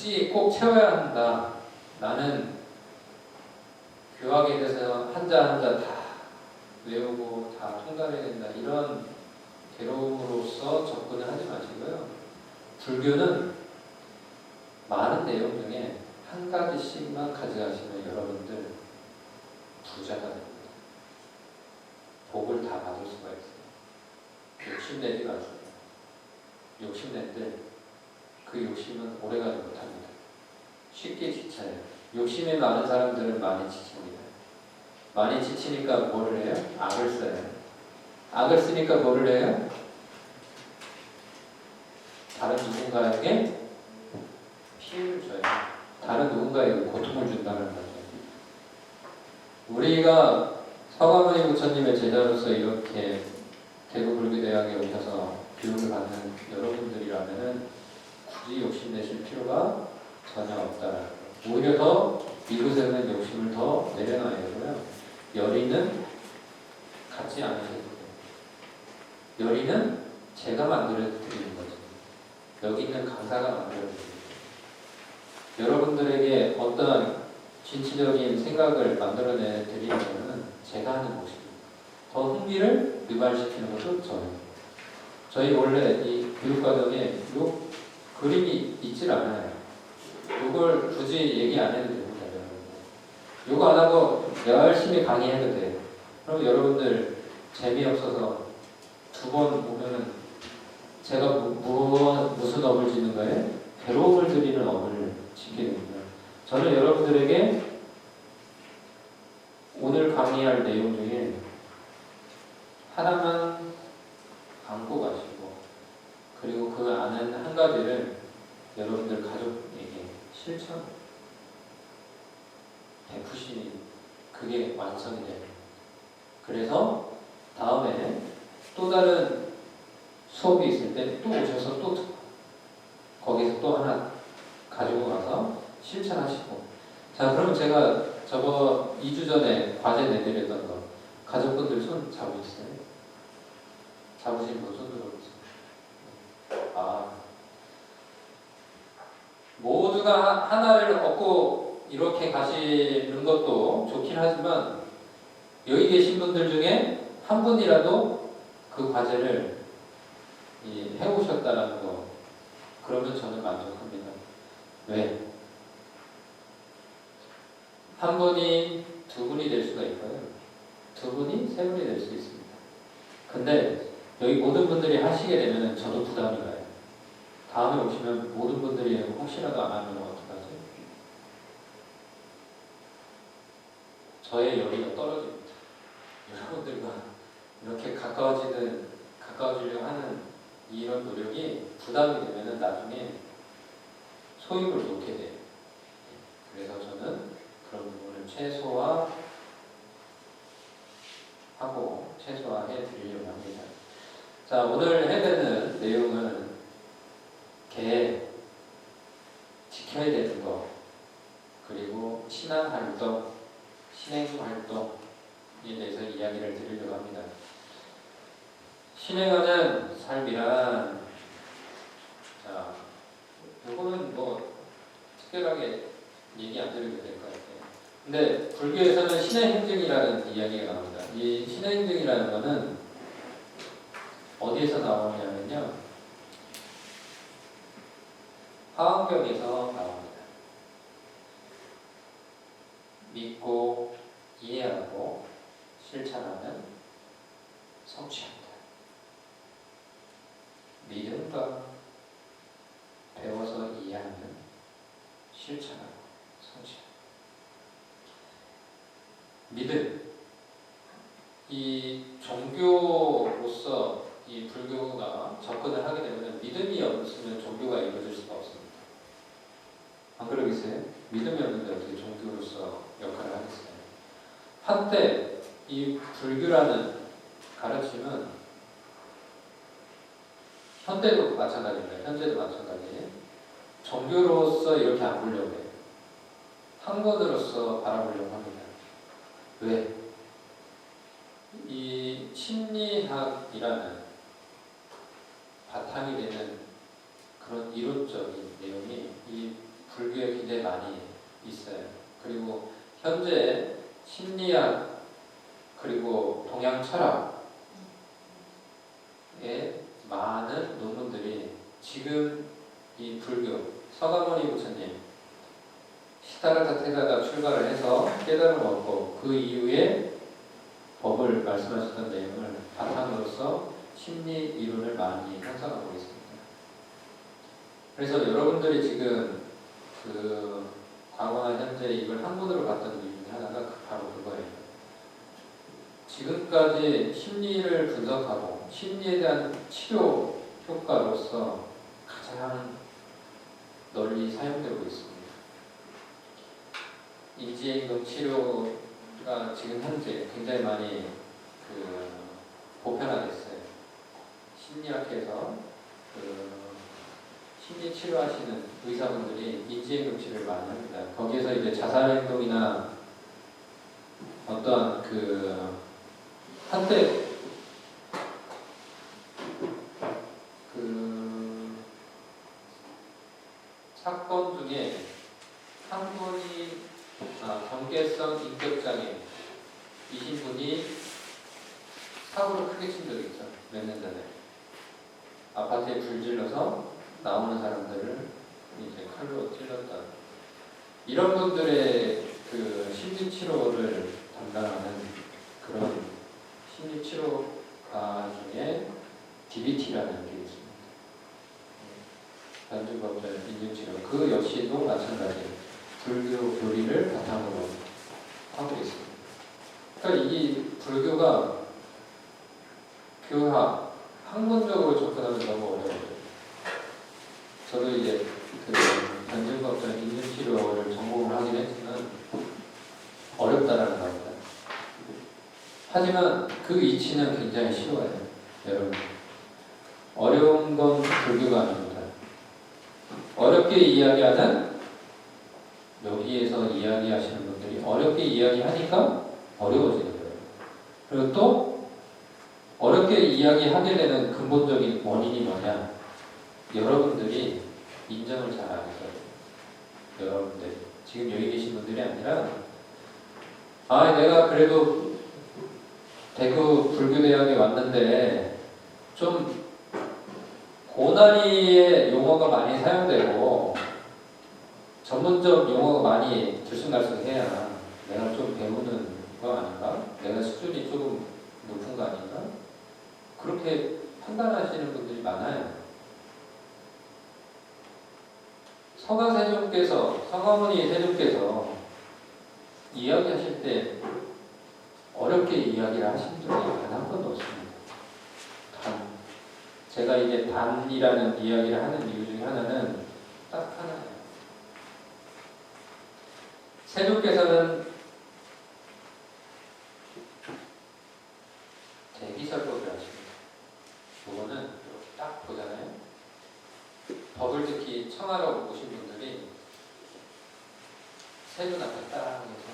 굳이 꼭 채워야 한다. 나는 교학에 대해서 한자 한자 다 외우고 다 통달해야 된다. 이런 괴로움으로써 접근을 하지 마시고요. 불교는 많은 내용 중에 한 가지씩만 가져가시면 여러분들 부자가 됩니다. 복을 다 받을 수가 있어요. 욕심내지 마세요. 욕심낸들 그 욕심은 오래가지 못합니다. 쉽게 지쳐요. 욕심이 많은 사람들은 많이 지칩니다. 많이 지치니까 뭐를 해요? 악을 써요. 악을 쓰니까 뭐를 해요? 다른 누군가에게 피해를 줘요. 다른 누군가에게 고통을 준다는 거죠. 우리가 서가모니 부처님의 제자로서 이렇게 대구불교대학에 오셔서 교육을 받는 여러분들이라면은 굳이 욕심내실 필요가 전혀 없다. 오히려 더 이곳에는 욕심을 더 내려놔야 되고요. 열의는 갖지 않으셔도 돼요. 열의는 제가 만들어드리는 거죠. 여기 있는 강사가 만들어드리는 거죠. 여러분들에게 어떤 진취적인 생각을 만들어내 드리려면 제가 하는 것입니다. 더 흥미를 유발시키는 것도 저예요. 저희 원래 이 교육과정에 요 그림이 있질 않아요. 이걸 굳이 얘기 안 해도 됩니다. 여러분들. 요거 안 하고 열심히 강의해도 돼요. 그럼 여러분들 재미없어서 두 번 오면은 제가 무슨 업을 짓는 거예요? 괴로움을 드리는 업을 짓게 됩니다. 저는 여러분들에게 오늘 강의할 내용 중에 하나만 안고 가시고 그리고 그 아는 한 가지를 여러분들 가족에게 실천 베푸시니 그게 완성이 됩니다. 그래서 다음에 또 다른 수업이 있을 때 또 오셔서 또 듣고 거기서 또 하나 가지고 가서 실천하시고. 자, 그럼 제가 저거 2주 전에 과제 내드렸던 거 가족분들 손 잡으셨어요? 잡으신 분 손 들어보세요. 아, 모두가 하나를 얻고 이렇게 가시는 것도 좋긴 하지만 여기 계신 분들 중에 한 분이라도 그 과제를 해오셨다는 거 그러면 저는 만족합니다. 왜? 한 분이 두 분이 될 수가 있고요. 두 분이 세 분이 될 수 있습니다. 근데 여기 모든 분들이 하시게 되면 저도 부담이 가요. 다음에 오시면 모든 분들이 혹시라도 안 하면 어떡하지? 저의 열의가 떨어집니다. 여러분들과 이렇게 가까워지려고 하는 이런 노력이 부담이 되면 나중에 소임을 놓게 돼요. 그래서 저는 그런 부분을 최소화해 드리려고 합니다. 자, 오늘 해되는 내용은 개 지켜야 되는 거 그리고 신앙활동, 신행활동에 대해서 이야기를 드리려고 합니다. 신행하는 삶이란 자, 요거는 뭐 특별하게 얘기 안 드려도 될 것 같아요. 근데 불교에서는 신행행증이라는 이야기가 나옵니다. 이 신행행증이라는 거는 어디에서 나오냐면요. 화엄경에서 나옵니다. 믿고 이해하고 실천하는 성취한다. 믿음과 배워서 이해하는 실천하고 성취한다. 믿음. 이 종교로서 이 불교가 접근을 하게 되면 믿음이 없으면 종교가 이루어질 수가 없습니다. 안 그러겠어요? 믿음이 없는데 어떻게 종교로서 역할을 하겠어요? 한때 이 불교라는 가르침은 현대도 마찬가지입니다. 현재도 마찬가지예요. 종교로서 이렇게 안 보려고 해요. 학문으로서 바라보려고 합니다. 왜? 이 심리학이라는 바탕이 되는 그런 이론적인 내용이 이 불교에 굉장히 많이 있어요. 그리고 현재 심리학 그리고 동양 철학에 많은 논문들이 지금 이 불교 서가모니 부처님 시타르타 태자가 출가를 해서 깨달음을 얻고 그 이후에 법을 말씀하셨던 내용을 바탕으로서 심리 이론을 많이 형성하고 있습니다. 그래서 여러분들이 지금 그 과거나 현재 이걸 학문으로 봤던 이유 중에 하나가 바로 그거예요. 지금까지 심리를 분석하고 심리에 대한 치료 효과로서 가장 널리 사용되고 있습니다. 인지행동 치료가 지금 현재 굉장히 많이 보편화됐어요. 심리학에서 심리 치료하시는 의사분들이 인지행동 치료를 많이 합니다. 거기에서 이제 자살행동이나 어떠한 한때 사건 중에 한 분이 경계성 인격장애 이신 분이 사고를 크게 친 적이 있죠. 몇 년 전에 아파트에 불 질러서 나오는 사람들을 이제 칼로 찔렀다. 이런 분들의 심리 치료를 담당하는 그런 심리 치료가 중에 DBT라는 게 있습니다. 단중법전 인증치료. 그 역시도 마찬가지 불교 교리를 바탕으로 하고 있습니다. 그러니까 이 불교가 교학, 학문적으로 접근하면 너무 어려워요. 저도 이제 단중법전 인증치료를 전공을 하긴 했지만 어렵다라는 겁니다. 하지만 그 이치는 굉장히 쉬워요. 여러분. 어려운 건 불교가 아닙니다. 어렵게 이야기하는 여기에서 이야기하시는 분들이 어렵게 이야기하니까 어려워지는 거예요. 그리고 또 어렵게 이야기하게 되는 근본적인 원인이 뭐냐? 여러분들이 인정을 잘 안 해서 여러분들 지금 여기 계신 분들이 아니라 내가 그래도 대구 불교대학에 왔는데 좀 고난이의 용어가 많이 사용되고 전문적 용어가 많이 들쑥날쑥해야 내가 좀 배우는 거 아닌가? 내가 수준이 조금 높은 거 아닌가? 그렇게 판단하시는 분들이 많아요. 서가모니 세종께서 이야기하실 때 어렵게 이야기를 하신 적이 단 한 번도 없습니다. 제가 이제 단이라는 이야기를 하는 이유 중에 하나는 딱 하나예요. 세종께서는 대기설법을 하십니다. 이거는 이렇게 딱 보잖아요. 법을 듣기 청하러 오신 분들이 세종 앞에 딱 해서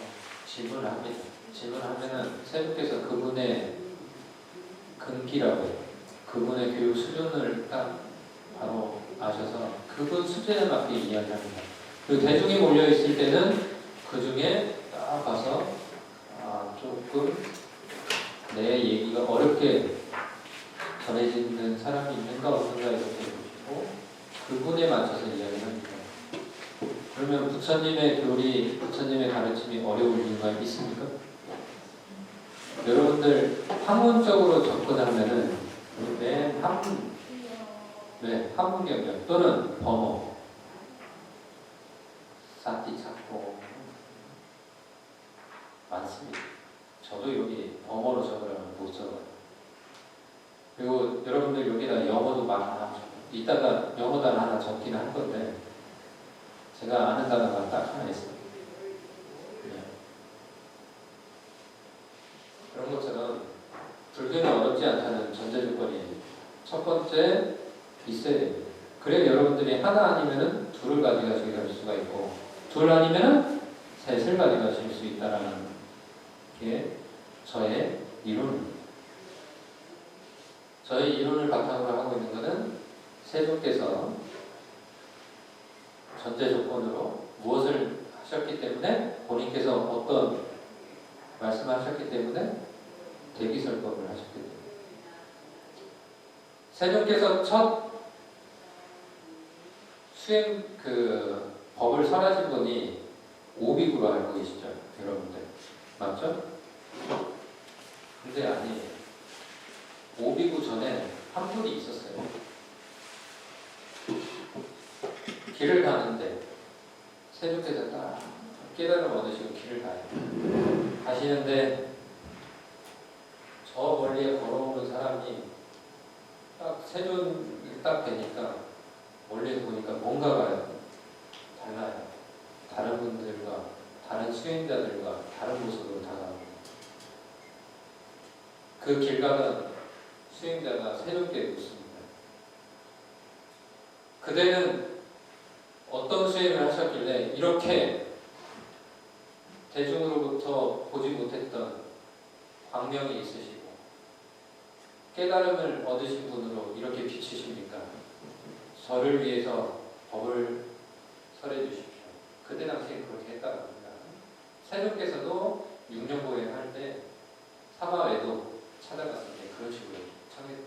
질문을 합니다. 질문하면은 세종께서 그분의 근기라고 해요. 그분의 교육 수준을 딱 바로 아셔서 그분 수준에 맞게 이야기합니다. 그리고 대중이 몰려있을 때는 그 중에 딱 봐서 조금 내 얘기가 어렵게 전해지는 사람이 있는가 없는가 이렇게 보시고 그분에 맞춰서 이야기합니다. 그러면 부처님의 교리, 부처님의 가르침이 어려울 이유가 있습니까? 여러분들 학문적으로 접근하면은 맨 학문 경력 또는 범어, 사티 찾고 많습니다. 저도 여기 범어로 적으려면 못 적어요. 그리고 여러분들 여기다 영어도 많아. 이따가 영어 단어 하나 적기는 할 건데 제가 아는 단어가 딱 하나 있어요. 그런 것처럼 불교는 어렵지 않다는 전제 조건이 첫 번째 있어야 됩니다. 그래 여러분들이 하나 아니면은 둘을 가져가시게 될 수가 있고 둘 아니면은 셋을 가져가실 수 있다라는 게 저의 이론입니다. 저희 이론을 바탕으로 하고 있는 것은 세종께서 전제 조건으로 무엇을 하셨기 때문에 본인께서 어떤 말씀하셨기 때문에 대비설법을 하셨기 때문에 세존께서 첫 수행 법을 설하신 분이 오빅으로 알고 계시죠, 여러분들 맞죠? 근데 아니에요. 오비구 전에 한 분이 있었어요. 길을 가는데 세존께서 딱 깨달음 얻으시고 길을 가요. 가시는데 저 멀리에 걸어오는 사람이 딱 세존이 딱 되니까 멀리서 보니까 뭔가가 달라요. 다른 분들과 다른 수행자들과 다른 모습으로 다가옵니다. 그 길 가던 수행자가 세존께 묻습니다. 그대는 어떤 수행을 하셨길래 이렇게 대중으로부터 보지 못했던 광명이 있으시고 깨달음을 얻으신 분으로 이렇게 비치십니까? 저를 위해서 법을 설해 주십시오. 그때 당시에 그렇게 했다고 합니다. 세존께서도 6년 보행할 때 사마외도 찾아갔을 때 그런 식으로 청했듯이요.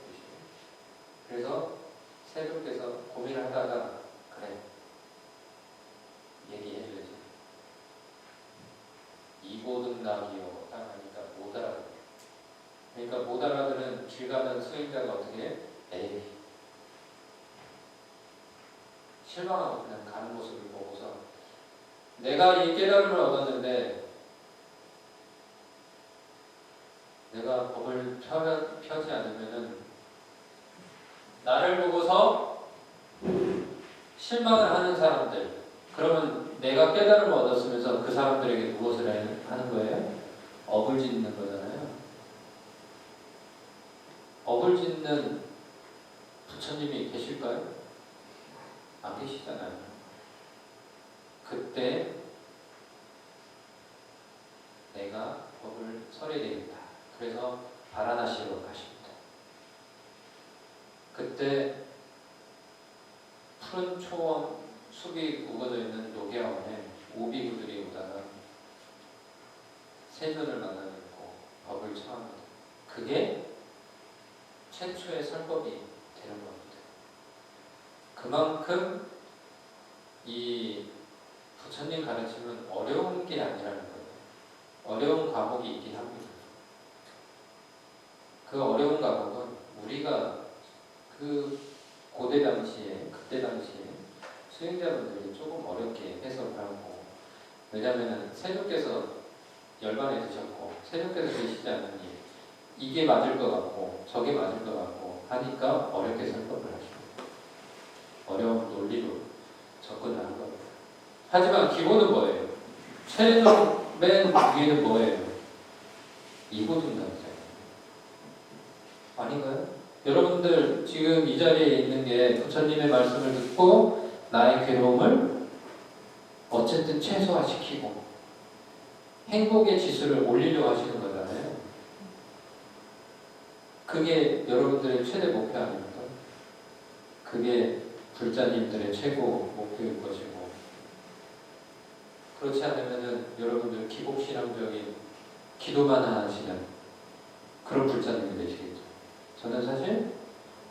그래서 세존께서 고민을 하다가 그래 얘기해줘야지. 이고등락이요 딱 하니까 못 알아들어. 그러니까 못 알아들은 길 가는 수행자가 어떻게 해? 에이 실망하고 그냥 가는 모습을 보고서 내가 이 깨달음을 얻었는데 내가 법을 펴지 않으면은 나를 보고서 실망을 하는 사람들, 그러면 내가 깨달음을 얻었으면서 그 사람들에게 무엇을 하는 거예요? 업을 짓는 거잖아요. 업을 짓는 부처님이 계실까요? 안 계시잖아요. 그때 내가 법을 설해야 되겠다. 그래서 바라나시로 가십니다. 그때 푸른 초원 숲이 우거져 있는 녹야원에 오비구들이 오다가 세존을 만나뵙고 법을 청합니다. 그게 최초의 설법이 되는 겁니다. 그만큼 이 부처님 가르침은 어려운 게 아니라는 거예요. 어려운 과목이 있긴 합니다. 그 어려운 과목은 우리가 그 고대 당시에, 그때 당시에 수행자분들이 조금 어렵게 해석을 하고, 왜냐하면 세존께서 열반에 드셨고 세존께서 계시지 않으니 이게 맞을 것 같고 저게 맞을 것 같고 하니까 어렵게 설법을 하시고 어려운 논리로 접근하는 겁니다. 하지만 기본은 뭐예요? 최종 맨 위에는 뭐예요? 이고등락이잖아요. 아닌가요? 여러분들 지금 이 자리에 있는 게 부처님의 말씀을 듣고 나의 괴로움을 어쨌든 최소화시키고 행복의 지수를 올리려고 하시는 거잖아요. 그게 여러분들의 최대 목표 아닙니까? 그게 불자님들의 최고 목표일 것이고, 그렇지 않으면은 여러분들 기복신앙적인 기도만 하시는 그런 불자님이 되시겠죠. 저는 사실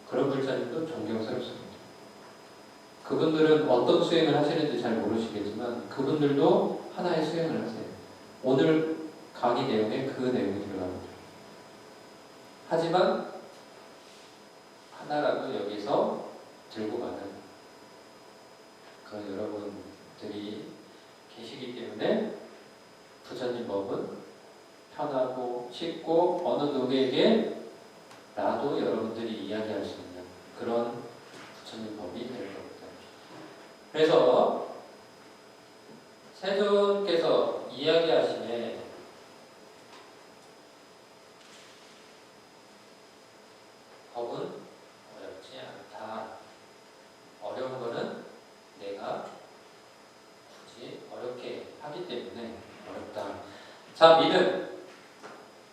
그런 불자님도 존경스럽습니다. 그분들은 어떤 수행을 하시는지 잘 모르시겠지만 그분들도 하나의 수행을 하세요. 오늘 강의 내용에 그 내용이 들어갑니다. 하지만 하나라도 여기서 들고 가는 그런 여러분들이 계시기 때문에 부처님 법은 편하고 쉽고 어느 누구에게 나도 여러분들이 이야기할 수 있는 그런 부처님 법이 될 겁니다. 그래서 세존께서 이야기하시네 법은 어렵지 않다. 어려운 거는 내가 굳이 어렵게 하기 때문에 어렵다. 자,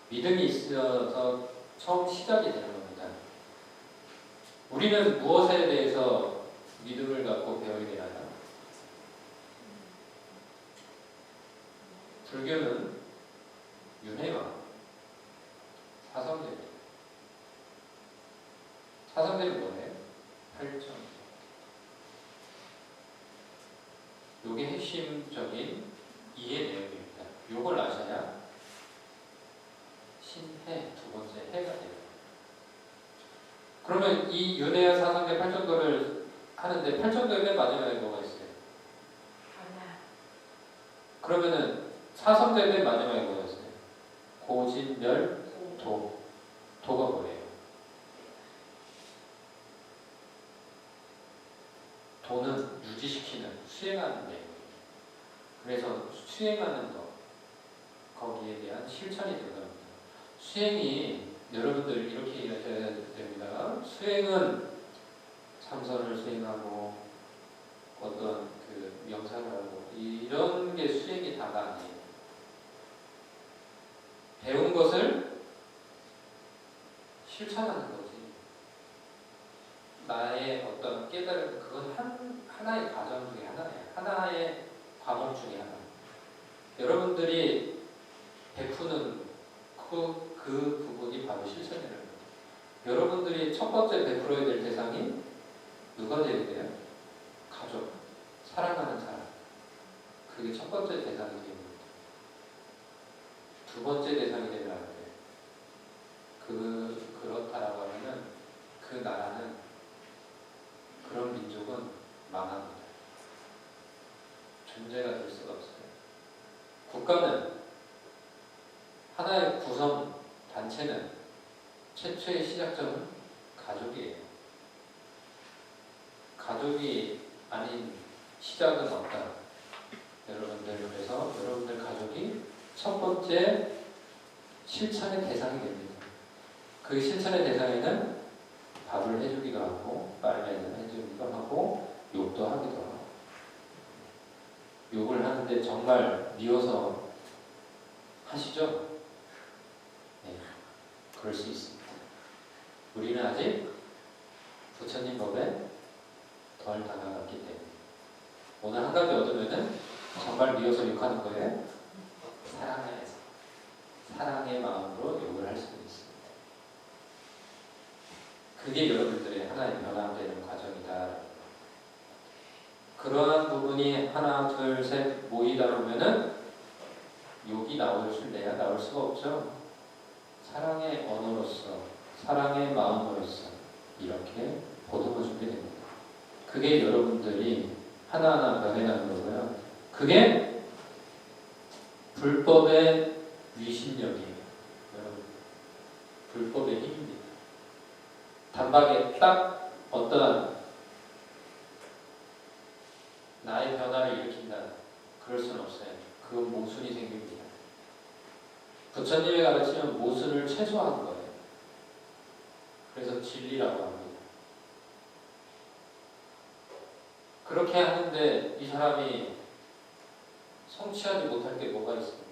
믿음이 있어서 처음 시작이 되는 겁니다. 우리는 무엇에 대해서 믿음을 갖고 배우게 되나요? 불교는 윤회와 사성제입니다. 사성제는 뭐예요? 8정. 요게 핵심적인 이해 내용입니다. 요걸 아셔야 신해, 두 번째 해가 돼요. 그러면 이 윤회와 사성제 8정도를 하는데 8정도에 맨 마지막에 뭐가 있어요? 그러면은 사성제 맨 마지막에 뭐가 있어요? 고진멸, 도. 도가 뭐예요? 도는 유지시키는, 수행하는 내용. 그래서 수행하는 것, 거기에 대한 실천이 들어갑니다. 수행이 여러분들 이렇게 이해하셔야 됩니다. 수행은 참선을 수행하고 어떤 그 명상을 하고 이런 게 수행이 다가 아니에요. 배운 것을 실천하는 거지. 나의 어떤 깨달음, 그건 하나의 과정 중에 하나예요. 하나의 과목 중에 하나. 여러분들이 베푸는 그 부분이 바로 실천이라는 거예요. 여러분들이 첫 번째 베풀어야 될 대상이 누가 되어야 돼요? 가족, 사랑하는 사람. 그게 첫 번째 대상이 됩니다. 두 번째 대상이 되면 안 돼요. 그렇다라고 하면은 그 나라는, 그런 민족은 망합니다. 존재가 될 수가 없어요. 국가는 하나의 구성 단체는 최초의 시작점은 가족이에요. 가족이 아닌 시작은 없다. 여러분들, 그래서 여러분들 가족이 첫 번째 실천의 대상이 됩니다. 그 실천의 대상에는 밥을 해주기도 하고 빨래를 해주기도 하고 욕도 하기도 하고, 욕을 하는데 정말 미워서 하시죠? 네, 그럴 수 있습니다. 우리는 아직 부처님 법에 덜 다가갔기 때문에 오늘 한 가지 얻으면은 정말 미워서 욕하는 거예요. 사랑해서, 사랑의 마음으로 욕을 할 수도 있습니다. 그게 여러분들의 하나의 변화되는 과정이다. 그러한 부분이 하나, 둘, 셋 모이다 보면은 욕이 나올래야 나올 수가 없죠. 사랑의 언어로서, 사랑의 마음으로서 이렇게 보듬어 주게 됩니다. 그게 여러분들이 하나하나 변해가는 거고요. 그게 불법의 위신력이에요. 여러분, 불법의 힘입니다. 단박에 딱 어떠한 나의 변화를 일으킨다, 그럴 수는 없어요. 그건 모순이 생깁니다. 부처님의 가르치면 모순을 최소화한 거예요. 그래서 진리라고 합니다. 그렇게 하는데 이 사람이 성취하지 못할 게 뭐가 있습니까?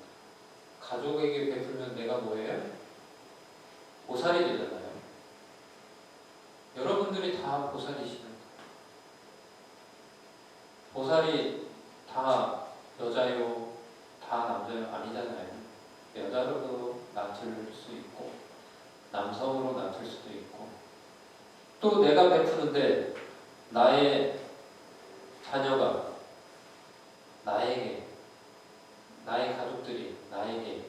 가족에게 베풀면 내가 뭐예요? 보살이 되잖아요. 여러분들이 다 보살이시는 거예요. 보살이 다 여자요, 다 남자요? 아니잖아요. 여자로도 낳을 수 있고 남성으로 낳을 수도 있고, 또 내가 베푸는데 나의 자녀가 나에게, 나의 가족들이 나에게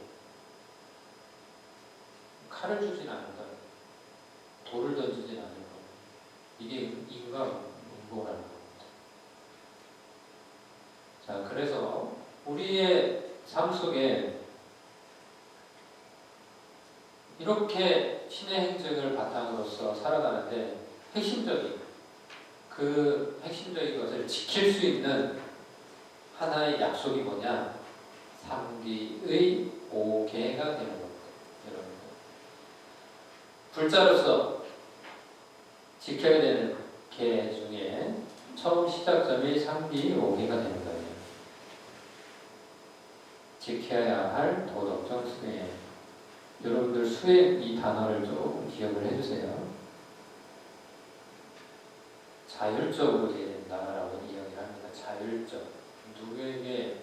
칼을 주진 않을 거예요. 돌을 던지진 않을 거예요. 이게 인과응보라는 겁니다. 자, 그래서 우리의 삶 속에 이렇게 신의 행적을 바탕으로서 살아가는데 핵심적인 것을 지킬 수 있는 하나의 약속이 뭐냐? 삼기의 오계가 되는 겁니다. 여러분, 불자로서 지켜야 되는 계 중에 처음 시작점이 삼기 오계가 되는 거예요. 지켜야 할 도덕적 수행. 여러분들 수행 이 단어를 좀 기억을 해주세요. 자율적으로 돼야 된다라고 이야기를 합니다. 자율적. 누구에게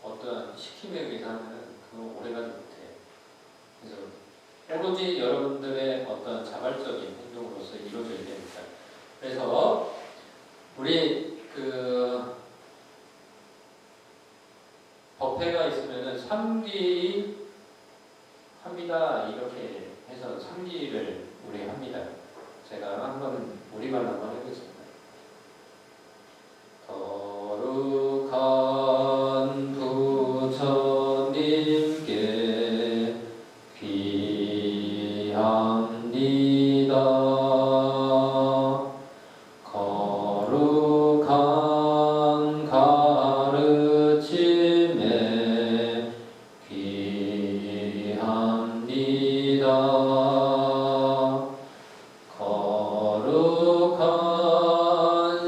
어떠한 시킴에 의해서 하면 그거 오래가지 못해. 그래서 오로지 여러분들의 어떤 자발적인 행동으로서 이루어져야 됩니다. 그래서 우리 법회가 있으면은 3기 합니다. 이렇게 해서 3기를 우리 합니다. 제가 한번 우리말 한번 해보겠습니다. 거룩한 부처님께 귀합니다. 거룩한 가르침에 귀합니다. 거룩한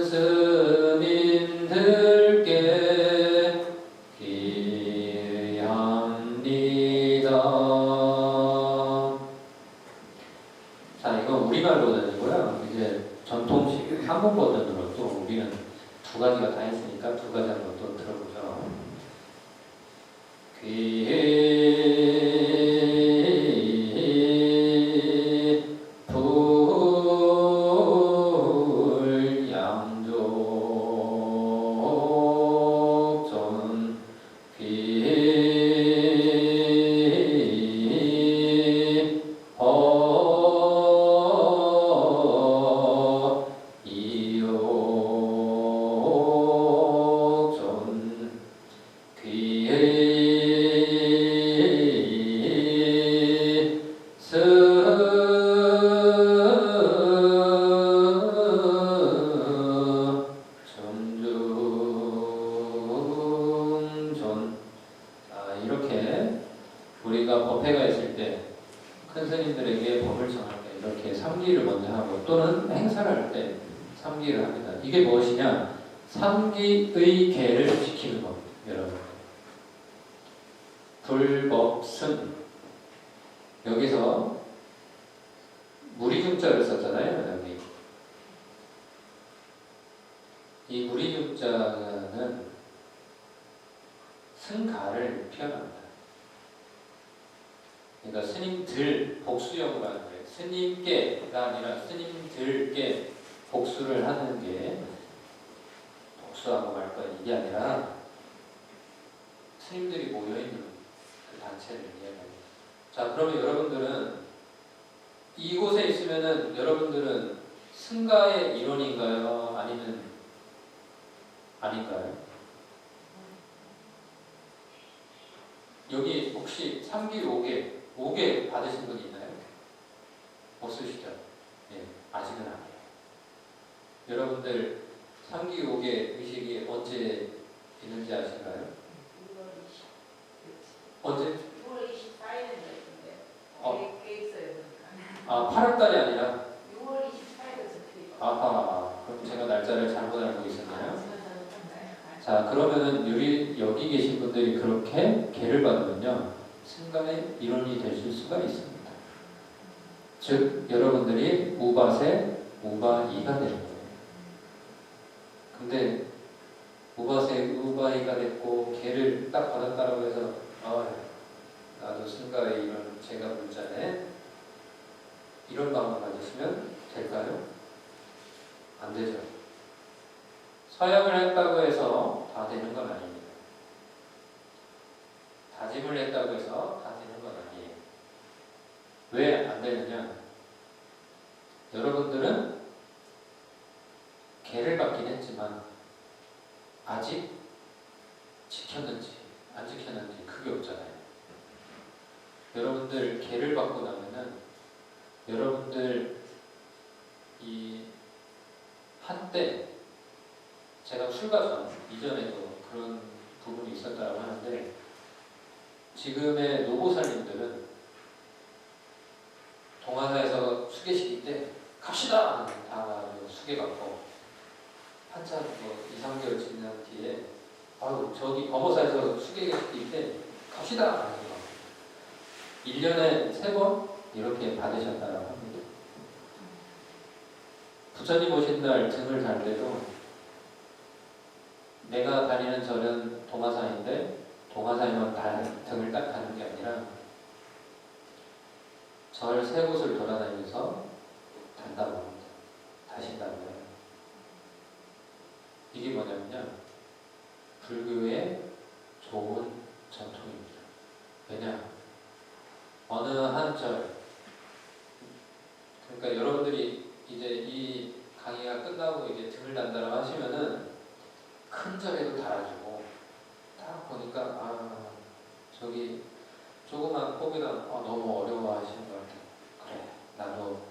스님들께 귀합니다. 자, 이건 우리말 버전이고요. 이제 전통식 한국 버전으로 또 우리는 두 가지가 다 있으니까 두 가지 한번 또 들어보죠. 불양족전 이옥전 점중전. 이렇게 우리가 법회가 있을 때 큰 스님들에게 법을 정할 때 이렇게 3기를 먼저 하고 또는 행사를 할 때 3기를 합니다. 이게 무엇이냐? 3기의 계를 지키는 겁니다. 여러분, 불법승, 여기서 무리중자를 썼잖아요. 여기 이 무리중자는 승가를 표현합니다. 그러니까 스님들 복수형으로 하는 거예요. 스님께가 아니라 스님들께 복수를 하는 게, 복수하고 말 거야 이게 아니라 스님들이 모여있는 그 단체를 이야기합니다. 자, 그러면 여러분들은 이곳에 있으면은 여러분들은 승가의 일원인가요? 아니면 아닌가요? 여기 혹시 3기 5개 받으신 분 있나요? 없으시죠? 네, 아직은 아니에요. 여러분들 3기 5개 의식이 언제 있는지 아실까요? 6월 20일. 언제? 6월 24일에 있는데 꽤 있어요. 8월달이 아니라 6월 24일에 적혀있어요. 아하, 그럼 제가 날짜를 잘못 알고 있었나요? 자, 그러면은 여기 계신 분들이 그렇게 계를 받으면요, 승가의 일원이 되실 수가 있습니다. 즉, 여러분들이 우바세, 우바이가 되는 거예요. 근데 우바세, 우바이가 됐고 계를 딱 받았다라고 해서 나도 승가의 일원 제가 불자네, 이런 마음을 가지시면 될까요? 안 되죠. 서약을 했다고 해서 다 되는 건 아닙니다. 다짐을 했다고 해서 다 되는 건 아니에요. 왜 안 되느냐? 여러분들은 계를 받긴 했지만 아직 지켰는지 안 지켰는지 그게 없잖아요. 여러분들 계를 받고 나면은 여러분들 이 한때 제가 출가 전 이전에도 그런 부분이 있었다고 하는데, 지금의 노보살님들은 동화사에서 수계시킬 때 갑시다! 다 수계받고 한참 2, 3개월 지난 뒤에 저기 범어사에서 수계시킬 때 갑시다! 1년에 3번 이렇게 받으셨다고 합니다. 부처님 오신 날 등을 달 때도 내가 다니는 절은 동화사인데 동화사에만 등을 딱 가는 게 아니라 절 세 곳을 돌아다니면서 단다고 합니다. 다신다고 해요. 이게 뭐냐면요, 불교의 좋은 전통입니다. 왜냐? 어느 한 절, 그러니까 여러분들이 이제 이 강의가 끝나고 이제 등을 단다라고 하시면은 큰 절에도 달아주고 딱 보니까 아 저기 조그만 포기랑 너무 어려워하시는 것 같아. 그래 나도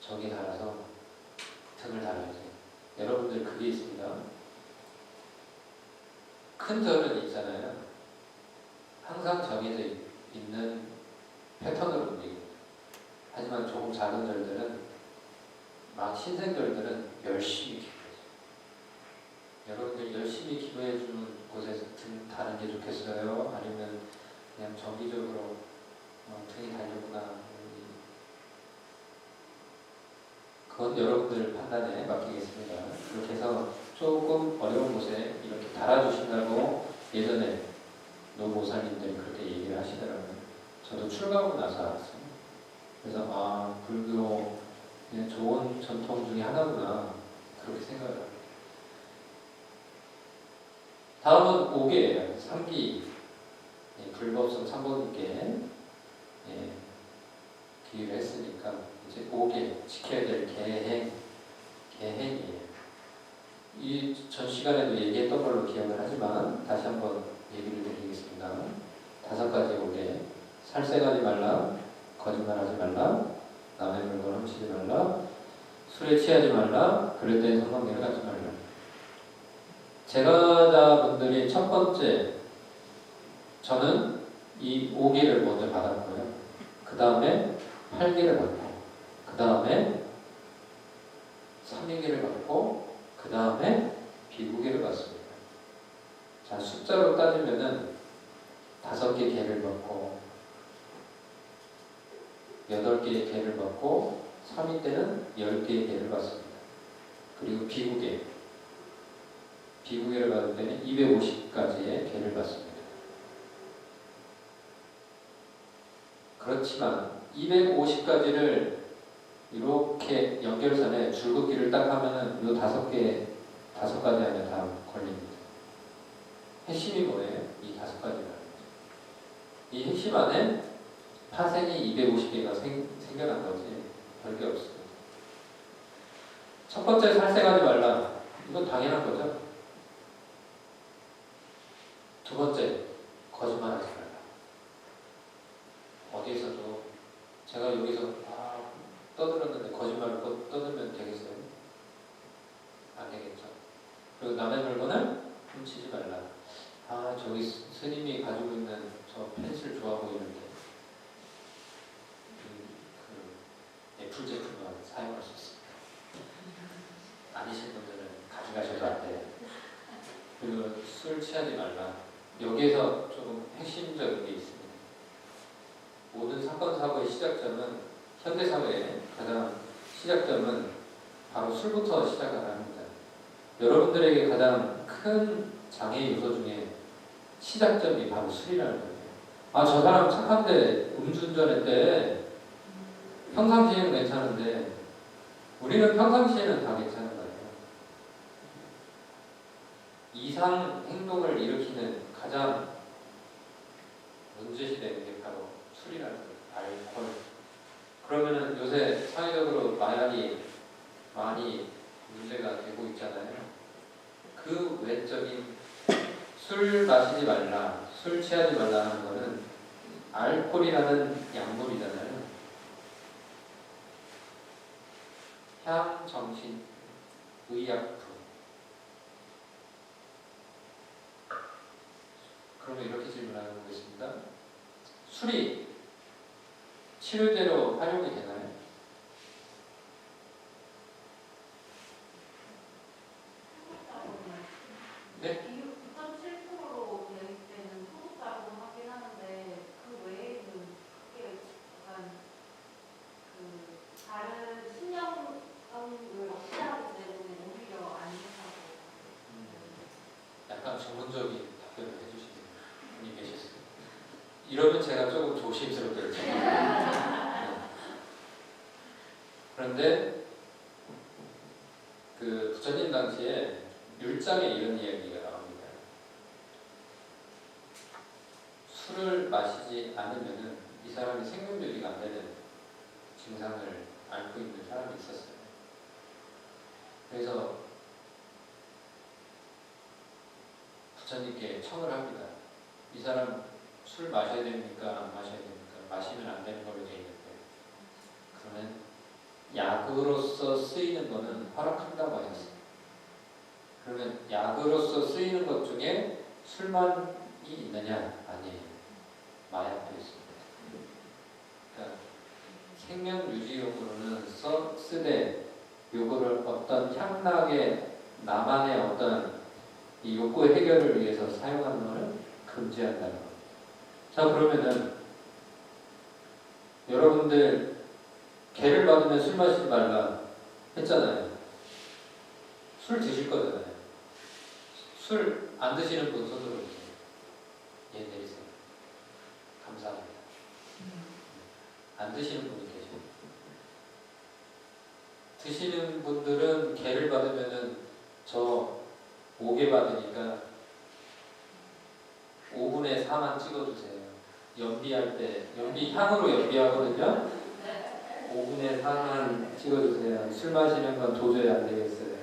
저기 달아서 등을 달아야지. 여러분들 그게 있습니다. 큰 절은 있잖아요. 항상 정해져 있는 패턴으로 움직입니다. 하지만 조금 작은 절들은 막 신생절들은 열심히 기도해요. 여러분들 열심히 기도해주는 곳에서 등 다는 게 좋겠어요? 아니면 그냥 정기적으로 등이 달려구나. 그건 여러분들 판단에 맡기겠습니다. 그렇게 해서 조금 어려운 곳에 이렇게 달아주신다고 예전에 노보살님들이 그렇게 얘기를 하시더라고요. 저도 출가하고 나서 알았어요. 그래서 불교 그냥 좋은 전통 중에 하나구나 그렇게 생각을 합니다. 다음은 5개예요. 3기 불법성 3번님께 기회를 했으니까 이제 5개 지켜야 될 계행이에요. 이 전 시간에도 얘기했던 걸로 기억을 하지만 다시 한번 얘기를 드리겠습니다. 5가지 5개. 살생하지 말라, 거짓말하지 말라, 남의 물건 훔치지 말라, 술에 취하지 말라, 그릇된 성관계를 갖지 말라. 제가자분들이 첫 번째, 저는 이 5개를 먼저 받았고요. 그 다음에 8개를 받고, 그 다음에 3개를 받고, 그 다음에 비구계를 받습니다. 자, 숫자로 따지면은 5개 계를 받고, 8개의 계를 받고, 3인 때는 10개의 계를 받습니다. 그리고 비구계를 받을 때는 250가지의 계를 받습니다. 그렇지만 250가지를 이렇게 연결선에 줄긋기를 딱 하면은 이 5가지 안에 다 걸립니다. 핵심이 뭐예요? 이 5가지라는 거죠. 이 핵심 안에 파생이 250개가 생겨난 거지 별게 없습니다. 첫 번째 살생하지 말라. 이건 당연한 거죠. 두 번째 거짓말하지 말라. 어디에서도 제가 여기서 떠들었는데 거짓말을 떠들면 되겠어요? 안 되겠죠. 그리고 남의 물건을 훔치지 말라. 저기 스님이 가지고 있는 저 펜슬 좋아 보이는데 애플 제품만 사용할 수 있습니다. 아니신 분들은 가져가셔도 안 돼요. 그리고 술 취하지 말라. 여기에서 조금 핵심적인 게 있습니다. 모든 사건 사고의 시작점은 현대사회의 가장 시작점은 바로 술부터 시작을 합니다. 여러분들에게 가장 큰 장애 요소 중에 시작점이 바로 술이라는 거예요. 저 사람 착한데 음주운전했대. 평상시에는 괜찮은데 우리는 평상시에는 다 괜찮은 거예요. 이상 행동을 일으키는 가장 문제시 되는 게 바로 술이라는 거예요. 알코올. 그러면은 요새 사회적으로 마약이 많이 문제가 되고 있잖아요. 그 외적인 술 마시지 말라, 술 취하지 말라 하는 거는 알코올이라는 약물이잖아요. 향정신 의약품. 그러면 이렇게 질문하는 거겠습니다. 술이 치료제로 활용이 되나요? 네? 9.7%로 되어 있는 소득자로 하긴 하는데 그 외에는 크게 약간 다른 신념을 없애하기 때문에 오히려 안 좋다고. 약간 전문적인 답변을 해주시네요. 분이 계셨어요. 이러면 제가 조금 조심스럽겠죠. 그런데 그 부처님 당시에 율장에 이런 이야기가 나옵니다. 술을 마시지 않으면은 이 사람이 생명유지가 안 되는 증상을 앓고 있는 사람이 있었어요. 그래서 부처님께 청을 합니다. 이 사람 술 마셔야 됩니까? 안 마셔야 됩니까? 마시면 안 되는 걸로 되어 있는데 그러면 약으로서 쓰이는 거는 허락한다고 하셨어요. 그러면 약으로서 쓰이는 것 중에 술만이 있느냐? 아니에요. 마약도 있습니다. 그러니까 생명 유지용으로는 쓰되 요거를 어떤 향락의 나만의 어떤 이 욕구 해결을 위해서 사용하는 것을 금지한다는 겁니다. 자, 그러면은 여러분들 개를 받으면 술 마시지 말라 했잖아요. 술 드실 거잖아요. 술 안 드시는 분 손으로 드세요. 예, 내리세요. 감사합니다. 안 드시는 분이 계셔요. 드시는 분들은 개를 받으면은 저 5개 받으니까 5분의 4만 찍어주세요. 연비할 때, 향으로 연비하거든요. 5분의 4만 찍어주세요. 술 마시는 건 도저히 안 되겠어요.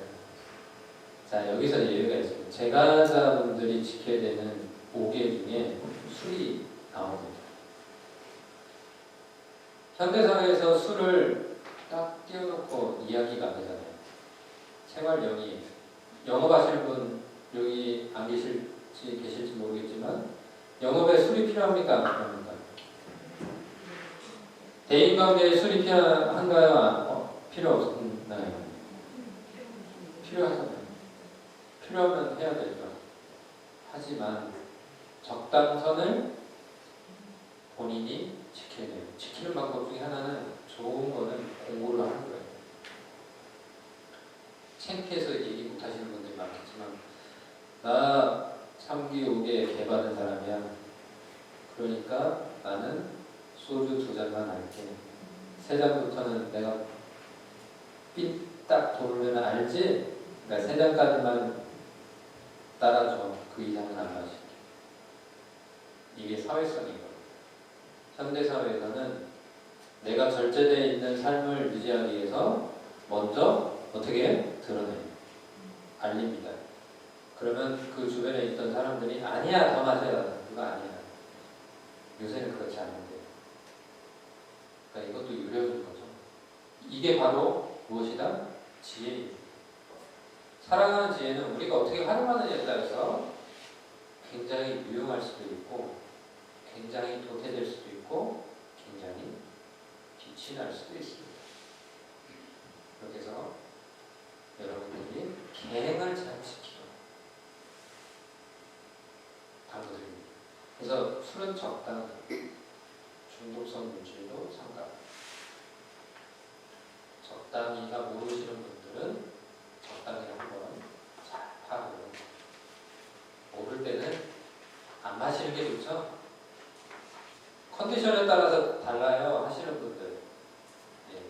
자, 여기서 예외가 있습니다. 제가자분들이 지켜야 되는 5개 중에 술이 나옵니다. 현대사회에서 술을 딱 띄워놓고 이야기가 안 되잖아요. 생활 영이 영업하시는 분 여기 안 계실지 모르겠지만 영업에 술이 필요합니까? 안 필요합니까? 대인 관계에 술이 필요한가요? 필요 없나요? 필요하잖아요. 필요하면 해야 되죠. 하지만 적당선을 본인이 지켜야 돼요. 지키는 방법 중에 하나는 좋은 거는 공부를 하는 거예요. 창피해서 얘기 못 하시는 분들이 많겠지만 나 3기 5개 개받은 사람이야. 그러니까 나는 소주 2잔만 할게. 3잔부터는 내가 삐딱 돌면 알지? 그러니까 3잔까지만 따라줘. 그 이상은 안 마실게. 이게 사회성인 거예요. 현대사회에서는 내가 절제되어 있는 삶을 유지하기 위해서 먼저 어떻게 드러내요? 알립니다. 그러면 그 주변에 있던 사람들이 아니야, 더 마셔야 그거 아니야. 요새는 그렇지 않은데. 그러니까 이것도 유려한 거죠. 이게 바로 무엇이다? 지혜입니다. 사랑하는 지혜는 우리가 어떻게 활용하느냐에 따라서 굉장히 유용할 수도 있고 굉장히 도태될 수도 있고 굉장히 빛이 날 수도 있습니다. 그렇게 해서 여러분들이 계행을 잘 지키도록 당부드립니다. 그래서 술은 적당, 중독성 물질도 상관. 적당히가 모르시는 분들은 적당히 한번 잘 파악을 모를 때는 안 마시는 게 좋죠. 컨디션에 따라서 달라요. 하시는 분들. 예.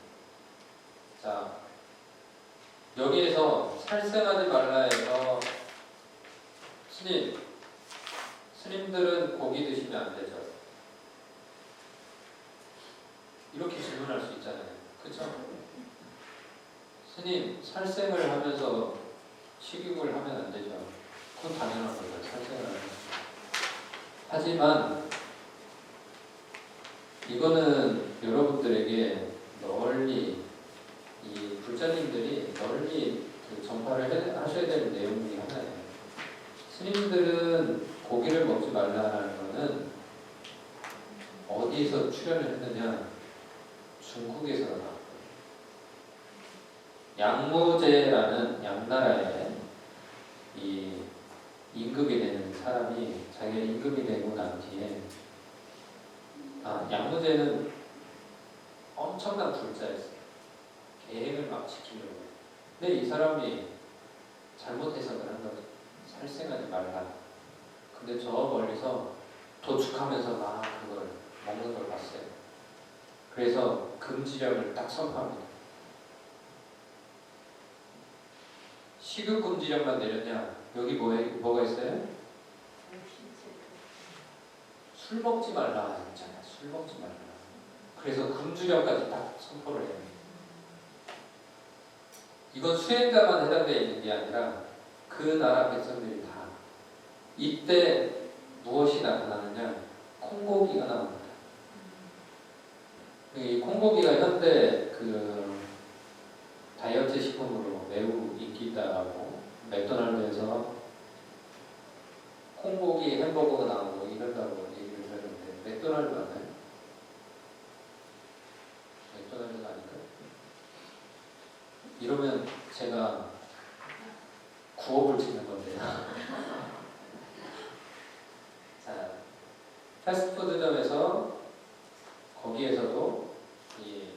자, 여기에서 살생하지 말라 해서 스님들은 고기 드시면 안 되죠. 이렇게 질문할 수 있잖아요. 그렇죠? 스님, 살생을 하면서 식욕을 하면 안 되죠. 그건 당연한 거죠. 살생을 하면서. 하지만 이거는 여러분들에게 널리 이 불자님들이 널리 전파를 하셔야 되는 내용 중에 하나예요. 스님들은 고기를 먹지 말라는 것은 어디서 출현을 했느냐? 중국에서 나왔거든요. 양무제라는 양나라에 이 임금이 되는 사람이 자기가 임금이 되고 난 뒤에 양무제는 엄청난 불자였어요. 계획을 막 지키려고. 근데 이 사람이 잘못 해석을 한 거죠. 살생하지 말라. 근데 저 멀리서 도축하면서 막 그걸 먹는 걸 봤어요. 그래서 금지령을 딱 선포합니다. 식욕 금지령만 내렸냐? 여기 뭐가 있어요? 술 먹지 말라 했잖아요. 술 먹지 말라. 그래서 금주령까지 딱 선포를 해요. 이건 수행자만 해당되어 있는 게 아니라 그 나라 백성들이 다. 이때 무엇이 나타나느냐? 콩고기가 나옵니다. 이 콩고기가 현대 그 다이어트 식품으로 매우 인기 있다고 맥도날드에서 콩고기 햄버거가 나오고 이런다고 얘기를 들었는데 맥도날드 맞나요? 맥도날드가 아닌가요? 이러면 제가 구업을 짓는 건데요. 자, 패스트푸드점에서 거기에서도 이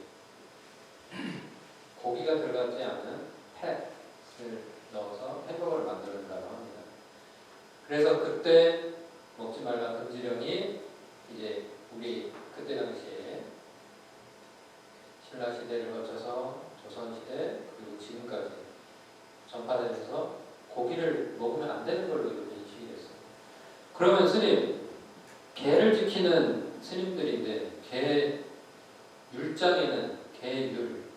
고기가 들어가지 않은 팻을 넣어서 햄버거를 만들었다고 합니다. 그래서 그때 먹지 말라 금지령이 이제 우리 그때 당시에 신라 시대를 거쳐서 조선 시대 그리고 지금까지 전파되면서 고기를 먹으면 안 되는 걸로 이렇게 인식이 됐어요. 그러면 스님, 개를 지키는 스님들인데 개 율장에는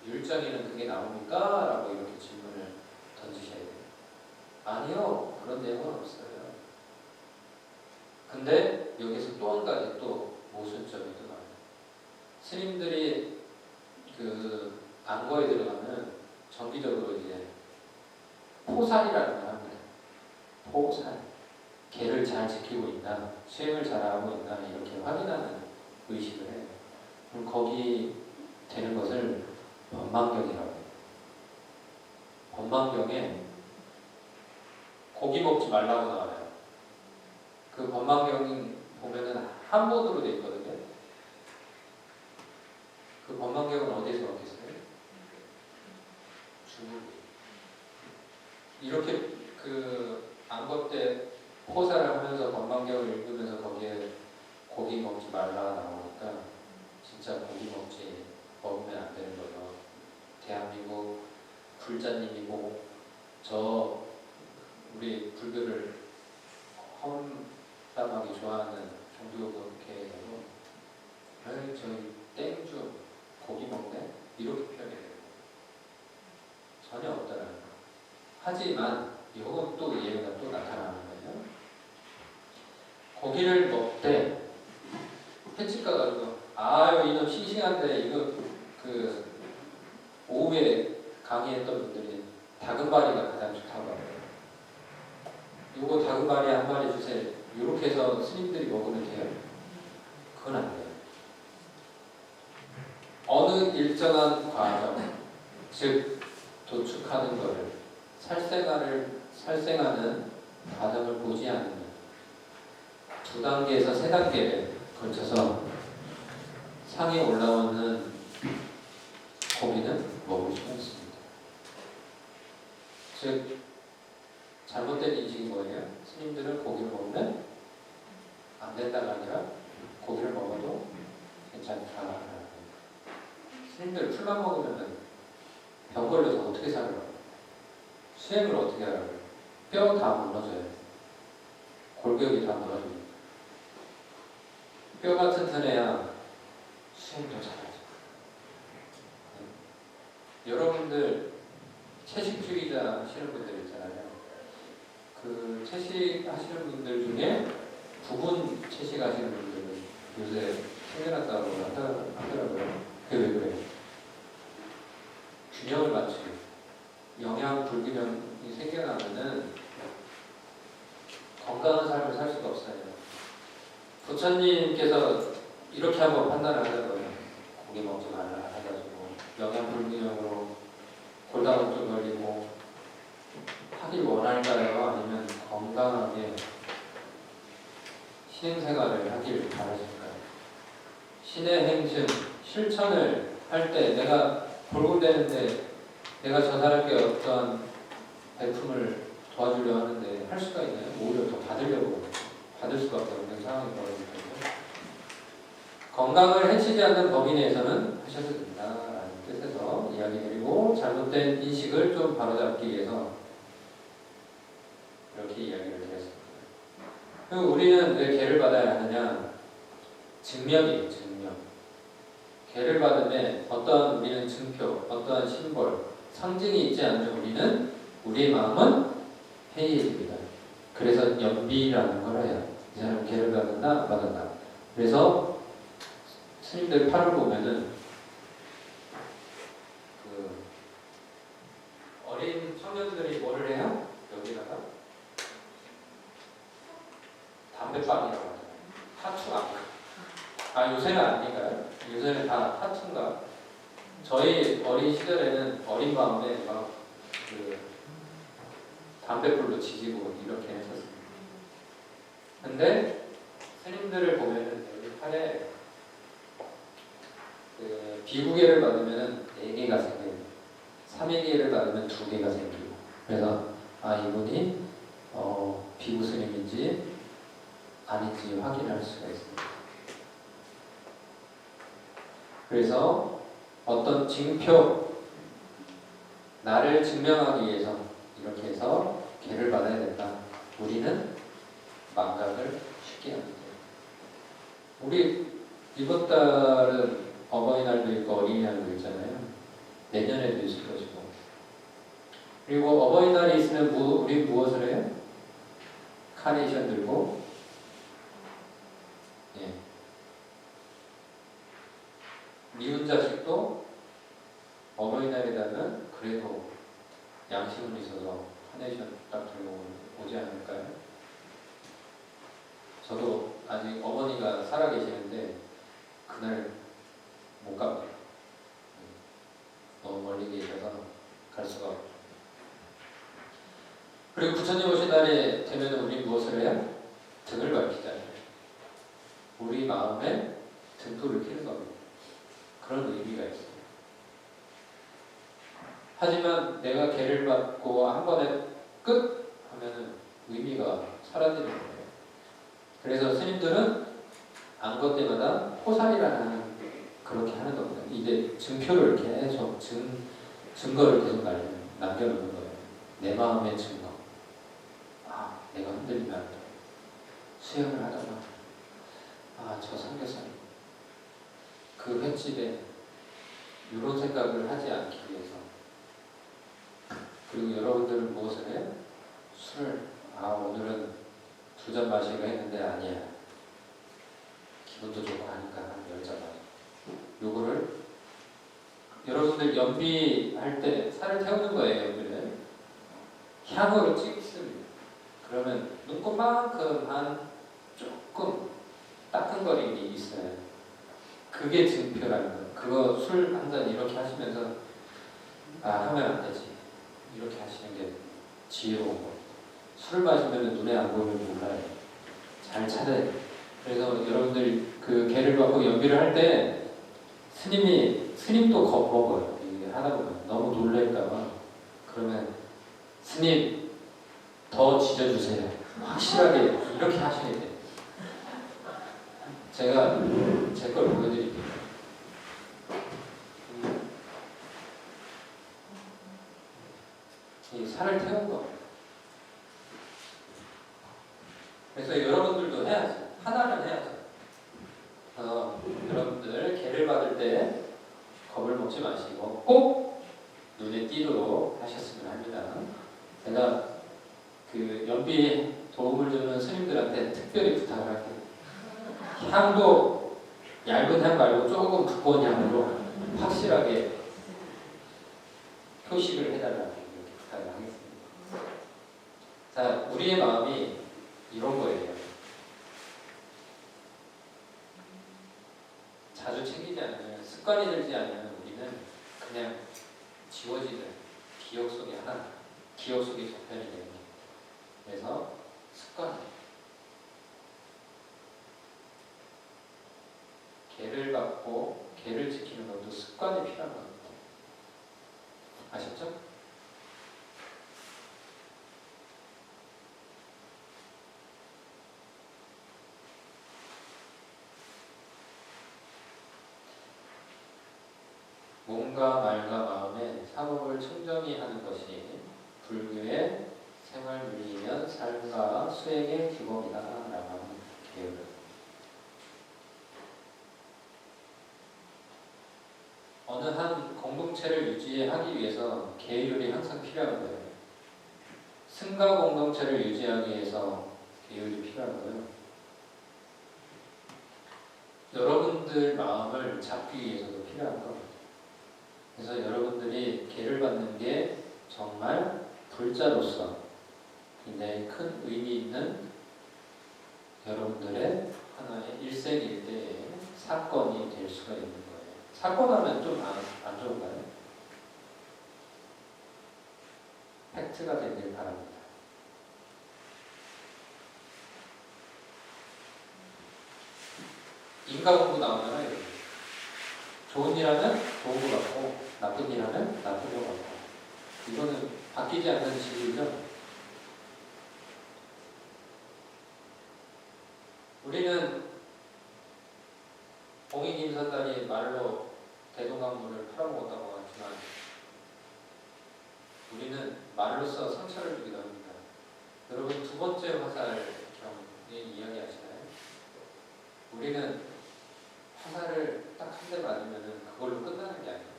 율장에는 그게 나옵니까? 라고 이렇게 질문을 던지셔야 돼요. 아니요, 그런 내용은 없어요. 근데 여기서 또 한 가지 또 모순점이 또 나와요. 스님들이 그 안거에 들어가면 정기적으로 이제 포살이라는 걸 합니다. 포살. 개를 잘 지키고 있나, 수행을 잘하고 있나 이렇게 확인하는 의식을 해요. 그럼 거기 되는 것을 법망경이라고 해요. 법망경에 고기 먹지 말라고 나와요. 그 법망경 보면은 한문으로 되어 있거든요. 그 법망경은 어디에서 얻겠어요? 중국. 이렇게 그 안거 때 포사를 하면서 법망경을 읽으면서 거기에 고기 먹지 말라 나오니까 진짜 고기 먹으면 안 되는 거죠. 대한민국 불자님이고 저 우리 불교를 험담하기 좋아하는 종교계에서도 저희 땡주 고기 먹네? 이렇게 표현해요. 전혀 없더라고요. 하지만 이건 또 예외가 또 나타나는 거예요. 고기를 먹되 횟집 가가지고 아유 이놈 싱싱한데 이거 그 오후에 강의했던 분들이 다금바리가 가장 좋다고 하고요. 요거 다금바리 한 마리 주세요. 이렇게 해서 스님들이 먹으면 돼요? 그건 안 돼요. 어느 일정한 과정, 즉 도축하는 것을 살생하는 과정을 보지 않으면 2단계에서 3단계를 걸쳐서 상에 올라오는 고기는 먹을 수가 있습니다. 즉 잘못된 인식이 뭐예요? 스님들은 고기를 먹으면 안 된다가 아니라 고기를 먹어도 괜찮다. 스님들 풀만 먹으면 병 걸려서 어떻게 살아요? 수행을 어떻게 하라고요? 뼈 다 무너져요. 골격이 다 무너집니다. 뼈가 튼튼해야 수행도 잘하죠. 여러분들 채식주의자 하시는 분들 있잖아요. 그 채식하시는 분들 중에 부분 채식하시는 분들은 요새 생겨났다고 하더라고요. 그게 왜 그래요? 균형을 맞추고 영양 불균형이 생겨나면은 건강한 삶을 살 수가 없어요. 부처님께서 이렇게 한번 판단을 하더라고요. 고기 먹지 말라 해가지고 영양 불균형으로 골다공증 걸리고 하길 원할까요? 아니면 건강하게 신행생활을 하길 바라실까요? 신의 행심, 실천을 할 때 내가 돌고되는데 내가 저 사람께 어떤 배품을 도와주려 하는데 할 수가 있나요? 오히려 더 받을 수밖에 없는 상황이 벌어질 거예요. 건강을 해치지 않는 범위 내에서는 하셔도 된다라는 뜻에서 이야기드리고 잘못된 인식을 좀 바로잡기 위해서 이렇게 이야기를 드렸습니다. 그리고 우리는 왜 개를 받아야 하느냐? 증명이에요. 증명. 개를 받으면 어떠한 우리는 증표, 어떠한 심벌, 상징이 있지 않으면 우리는 우리의 마음은 해이해집니다. 그래서 연비라는 걸 해요. 이 사람 개를 받았나 안 받았나. 그래서 스님들 팔을 보면은 그 어린 청년들이 뭐를 해요? 여기다가 담배빵이라고 하잖아요. 타투 아 요새는 아닌가요? 요새는 다 타투인가? 저희 어린 시절에는 어린 마음에 막 그 담배불로 지지고 이렇게 했었습니다. 근데 스님들을 보면은 여기 팔에 그 비구개를 받으면 4개가 생겨요. 3일개를 받으면 2개가 생기고. 그래서 아 이분이 비구 스님인지 아닌지 확인할 수가 있습니다. 그래서 어떤 징표, 나를 증명하기 위해서 이렇게 해서 개를 받아야 된다. 우리는 망각을 쉽게 합니다. 우리 이번 달은 어버이날도 있고 어린이날도 있잖아요. 내년에도 있을 것이고. 그리고 어버이날이 있으면 우리 무엇을 해요? 카네이션 들고 미운 자식도 어버이날에 되면 그래도 양심은 있어서 카네이션 딱 들고 오지 않을까요? 저도 아직 어머니가 살아계시는데 그날 못 갑니다. 너무 멀리 계셔서 갈 수가 없죠. 그리고 부처님 오신 날이 되면 우리 무엇을 해요? 등을 밝히잖아요. 우리 마음에 등불을 켜는 겁니다. 그런 의미가 있어요. 하지만 내가 개를 받고 한 번에 끝 하면은 의미가 사라지는 거예요. 그래서 스님들은 안것 때마다 포살이라는 그렇게 하는 겁니다. 이제 증표를 계속 증거를 계속 남겨놓는 거예요. 내 마음의 증거. 아, 내가 흔들리면 안 돼. 수영을 하다가 저 삼겹살 그 횟집에 이런 생각을 하지 않기 위해서. 그리고 여러분들은 무엇을 해요? 술을 오늘은 2잔 마시고 했는데 아니야. 기분도 좋고 하니까 한 10잔 마시고. 요거를 여러분들 연비할 때 살을 태우는 거예요. 연비를 향으로 찍습니다. 그러면 눈곱만큼 한 조금 따끔거림이 있어요. 그게 증표라는 거예요. 그거 술 한 잔 이렇게 하시면서 하면 안 되지. 이렇게 하시는 게 지혜로운 거예요. 술을 마시면 눈에 안 보이면 몰라요. 잘 찾아야 돼요. 그래서 여러분들 그 개를 받고 연비를 할 때 스님도 겁먹어요. 이게 하다 보면 너무 놀랄까봐. 그러면 스님 더 지져주세요. 확실하게 이렇게 하셔야 돼요. 제가 제 걸 보여드릴게요. 이 살을 태운 거. 그래서 여러분들도 해야죠. 하나는 해야죠. 여러분들 개를 받을 때 겁을 먹지 마시고 꼭 눈에 띄도록 하셨으면 합니다. 제가 그 연비에 도움을 주는 스님들한테 특별히 부탁을 할게요. 향도 얇은 향 말고 조금 두꺼운 향으로 확실하게 표식을 해달라고 이렇게 부탁을 하겠습니다. 자, 우리의 마음이 이런 거예요. 자주 챙기지 않으면, 습관이 들지 않으면 우리는 그냥 지워지는 기억 속에 하나, 기억 속에 저편이 되는 거예요. 그래서 습관. 개를 받고 개를 지키는 것도 습관이 필요한 겁니다. 아셨죠? 몸과 말과 마음의 사법을 청정히 하는 것이 불교의 생활 윤리면 삶과 수행의 기본이다라고 하는 계율을. 어느 한 공동체를 유지하기 위해서 계율이 항상 필요한 거예요. 승가 공동체를 유지하기 위해서 계율이 필요하고요. 여러분들 마음을 잡기 위해서도 필요한 겁니다. 그래서 여러분들이 계를 받는 게 정말 불자로서 굉장히 큰 의미 있는 여러분들의 하나의 일생일대의 사건이 될 수가 있는 거예요. 사건하면 좀 안 좋은가요? 팩트가 되길 바랍니다. 인과공부 나오잖아요. 좋은 일 하면 좋은 거 같고 나쁜 일 하면 나쁜 거 같고 이거는 바뀌지 않는 진리죠. 우리는 공익임선단이 말로 대동강물을 팔아먹었다고 하지만 우리는 말로써 상처를 주기도 합니다. 여러분 두 번째 화살 경에 이야기하시나요? 우리는 화살을 딱 한 대 맞으면 그걸로 끝나는 게 아니에요.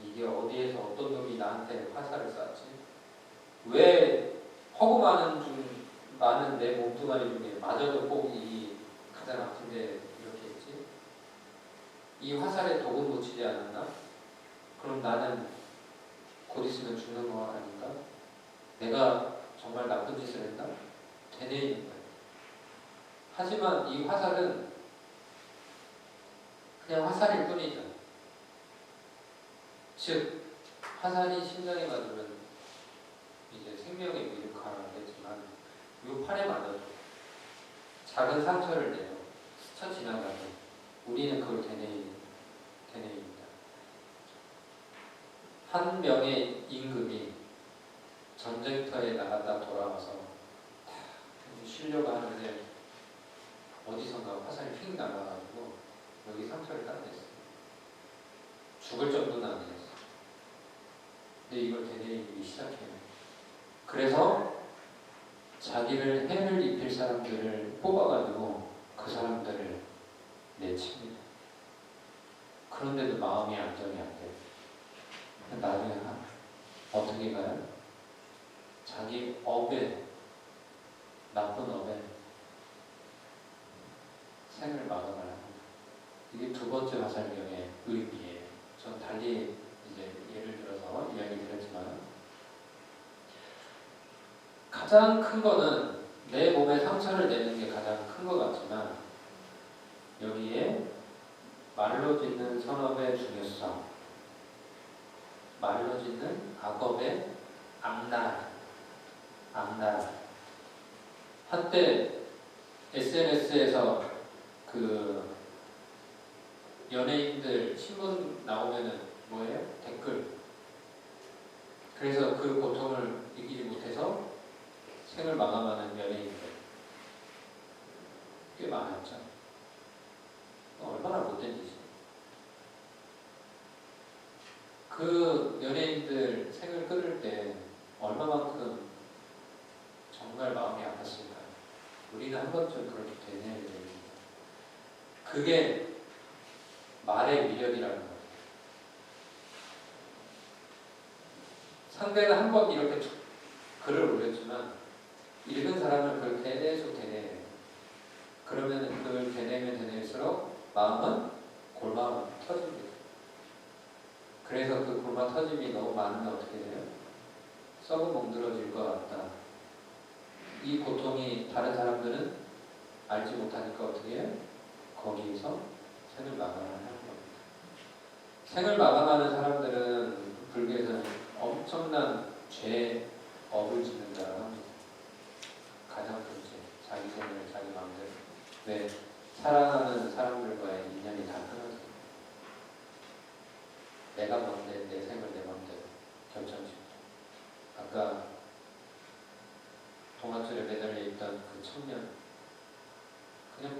이게 어디에서 어떤 놈이 나한테 화살을 쐈지? 왜 허구 많은 내 몸뚱아리 중에 마저도 꼭 이 가장 아픈데 이렇게 했지? 이 화살에 독은 묻히지 않았나? 그럼 나는 곧 있으면 죽는 거 아닌가? 내가 정말 나쁜 짓을 했나? 되뇌이는 거예요. 하지만 이 화살은 그냥 화살일 뿐이죠. 즉 화살이 심장에 맞으면 이제 생명에 이룩하겠지만 이 팔에 맞아도 작은 상처를 내요. 스쳐 지나가도 우리는 그걸 되뇌입니다. 한 명의 임금이 전쟁터에 나갔다 돌아와서 쉬려고 하는데 어디선가 화살이 휙 날아가지고 여기 상처를 딱 냈어요. 죽을 정도는 아니었어. 근데 이걸 되뇌이기 시작해요. 그래서 자기를 해를 입힐 사람들을 뽑아가지고 그 사람들을 내칩니다. 그런데도 마음이 안정이 안 돼요. 나중에 어떻게 가요? 자기 업에, 나쁜 업에 생을 마감을 합니다. 이게 두 번째 화살경의 의미예요. 전 달리 이제 예를 들어서 이야기 드렸지만 가장 큰 거는 내 몸에 상처를 내는 게 가장 큰 것 같지만 여기에 말로 짓는 선업의 중요성, 말로 짓는 악업의 악랄. 한때 SNS에서 그 연예인들 신문 나오면은 뭐예요? 댓글. 그래서 그 고통을 이기지 못해서 생을 마감하는 연예인들 꽤 많았죠. 얼마나 못된 짓이에요. 그 연예인들 생을 끊을 때 얼마만큼 정말 마음이 아팠을까요? 우리는 한 번쯤 그렇게 되뇌야 됩니다. 그게 말의 위력이라는 거예요. 상대가 한 번 이렇게 글을 올렸지만 읽은 사람을 그걸 계속 되뇌야 돼요. 그러면 그걸 되뇌일수록 마음은 골마 터집니다. 그래서 그 골마 터짐이 너무 많으면 어떻게 돼요? 썩어 멍들어질 것 같다. 이 고통이 다른 사람들은 알지 못하니까 어떻게 해요? 거기에서 생을 마감하는 겁니다. 생을 마감하는 사람들은 불교에서는 엄청난 죄업을 짓는다고 합니다. 가장 큰 죄, 자기 생을 자기 마음대로. 왜? 사랑하는 사람들과의 인연이 다 끊어져요. 내가 뭔데 내 생을 내 마음대로 결정짓고. 아까 동아줄에 매달려 있던 그 청년 그냥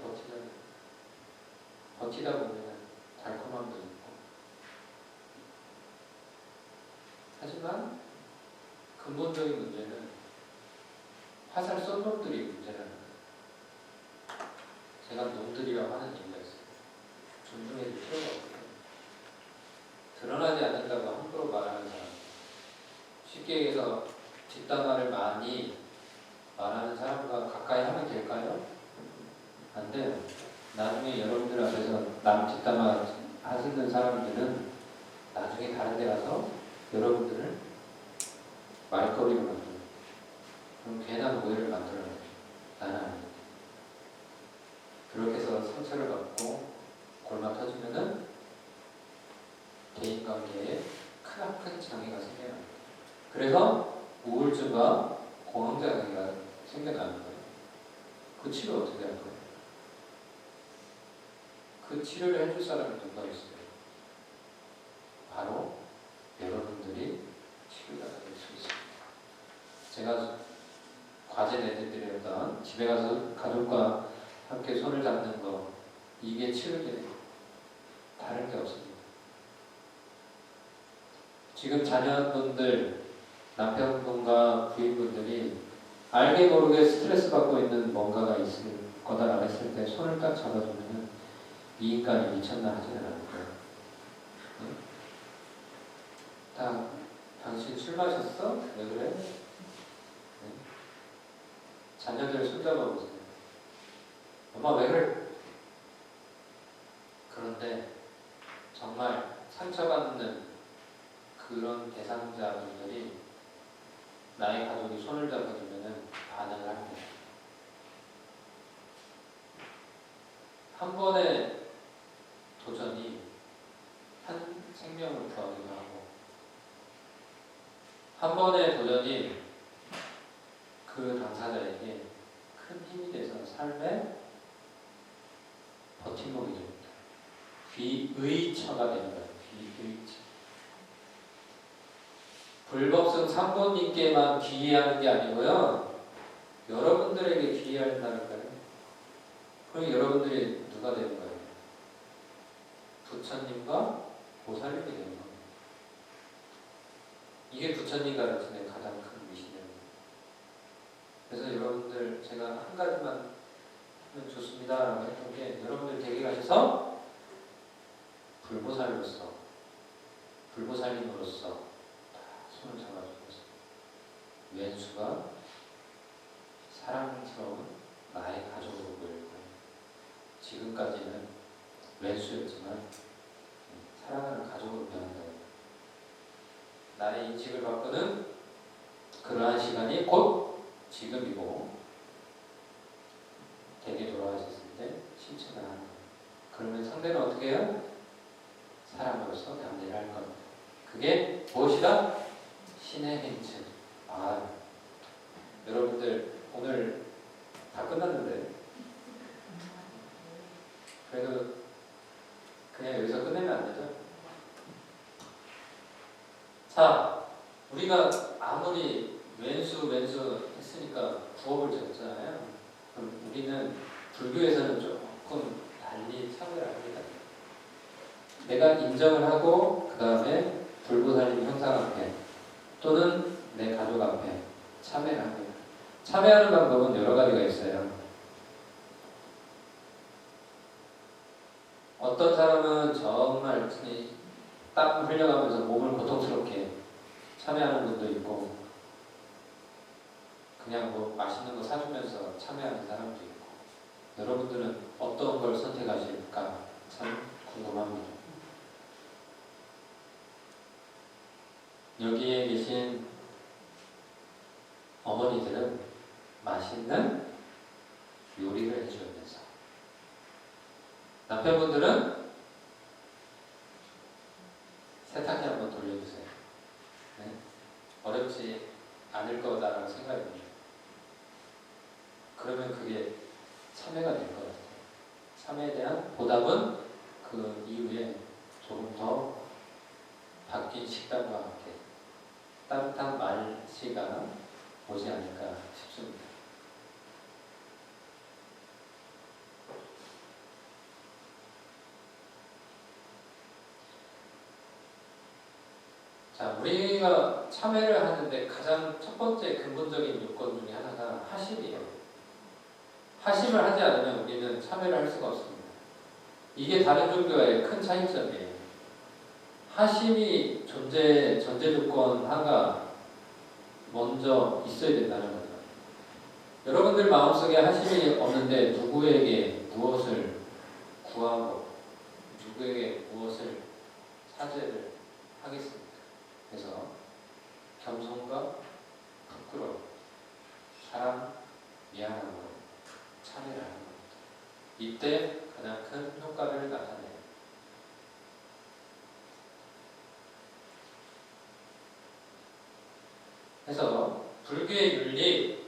버티다 보면 달콤함도 있고. 하지만 근본적인 문제는 화살 쏜 놈들이 문제라는 거예요. 제가 놈들이라고 하는 이유가 있어요. 존중해줄 필요가 없고 드러나지 않는다고 함부로 말하는 사람, 쉽게 얘기해서 뒷담화를 많이 말하는 사람과 가까이 하면 될까요? 안 돼요. 나중에 여러분들 앞에서 남 뒷담화 하시는 사람들은 나중에 다른 데 가서 여러분들을 말거리로 만들어요. 그럼 괜한 오해를 만들어요. 나는 아닙니다. 그렇게 해서 상처를 받고 골마 터지면은 대인관계에 크나큰 장애가 생겨납니다. 그래서 우울증과 공황장애가 생겨나는 거예요. 그 치료 어떻게 할 거예요? 그 치료를 해줄 사람이 누가 있어요? 바로 여러분들이 치료가 될 수 있습니다. 제가 과제 내드렸던 집에 가서 가족과 함께 손을 잡는 거, 이게 치료제예요. 다른 게 없습니다. 지금 자녀분들, 남편분과 부인분들이 알게 모르게 스트레스 받고 있는 뭔가가 있을 거다라고 했을 때 손을 딱 잡아주면 이 인간이 미쳤나 하지는 않을 거예요. 응? 당신 술 마셨어? 왜 그래? 응? 자녀들 손잡아 보세요. 엄마 왜 그래? 그런데 정말 상처받는 그런 대상자분들이 나의 가족이 손을 잡아주면 반응을 합니다. 한 번의 도전이 한 생명을 구하기도 하고, 한 번의 도전이 그 당사자에게 큰 힘이 돼서 삶의 버팀목이 됩니다. 귀의처가 되는 거예요. 귀의처. 불법성 상보님께만 귀의하는 게 아니고요, 여러분들에게 귀의한다니까요. 그럼 여러분들이 누가 되는 거예요? 부처님과 보살님이 되는 겁니다. 이게 부처님 가르치는 가장 큰 미신입니다. 그래서 여러분들 제가 한 가지만 하면 좋습니다 라고 했던 게, 여러분들 댁에 가셔서 불보살로서, 불보살님으로서 다 손을 잡아주면서 왼수가 사랑스러운 나의 가족으로 보일 거예요. 지금까지는 왼수였지만 사랑하는 가족으로 변한다. 나의 인식을 바꾸는 그러한 시간이 곧 지금이고, 댁에 돌아가셨을 때 신청을 하는 거예요. 그러면 상대는 어떻게 해요? 사람으로서 감리를 할 겁니다. 그게 무엇이다? 신의 행실. 여러분들 오늘 다 끝났는데 그래도 그냥 여기서 끝내면 안 되죠? 자, 우리가 아무리 왼수 했으니까 부업을 졌잖아요. 그럼 우리는 불교에서는 조금 달리 차별을 합니다. 내가 인정을 하고 그 다음에 불보살님 형상 앞에 또는 내 가족 앞에 참회를 합니다. 참회하는 방법은 여러 가지가 있어요. 어떤 사람은 정말 땀 흘려가면서 몸을 고통스럽게 참회하는 분도 있고, 그냥 뭐 맛있는 거 사주면서 참회하는 사람도 있고, 여러분들은 어떤 걸 선택하실까 참 궁금합니다. 여기에 계신 어머니들은 맛있는 요리를 해주면서, 남편분들은 세탁기 한번 돌려주세요. 네? 어렵지 않을 거다라고 생각합니다. 그러면 그게 참회가 될 것 같아요. 참회에 대한 보답은 그 이후에 조금 더 바뀐 식단과 함께 따뜻한 말씨가 오지 않을까 싶습니다. 자, 우리가 참회를 하는데 가장 첫 번째 근본적인 요건 중에 하나가 하심이에요. 하심을 하지 않으면 우리는 참회를 할 수가 없습니다. 이게 다른 종교와의 큰 차이점이에요. 하심이 전제 조건 하나가 먼저 있어야 된다는 거죠. 여러분들 마음속에 하심이 없는데 누구에게 무엇을 구하고 누구에게 무엇을 사죄를 하겠습니까? 그래서 겸손과 부끄러움, 사랑, 미안함으로 참회를 하는 겁니다. 이때 가장 큰 효과를 나타내요. 그래서 불교의 윤리,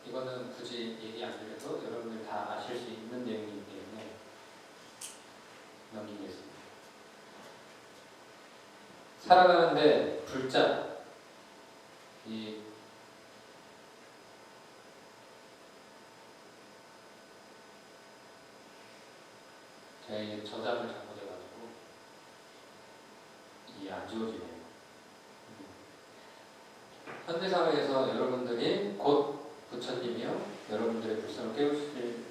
이거는 굳이 얘기 안 드려도 여러분들 다 아실 수 있는 내용이기 때문에 넘기겠습니다. 살아가는데 불자, 제 저장을 잘못해가지고 이게 안 지워지네요. 현대사회에서 여러분들이 곧 부처님이요 여러분들의 불성을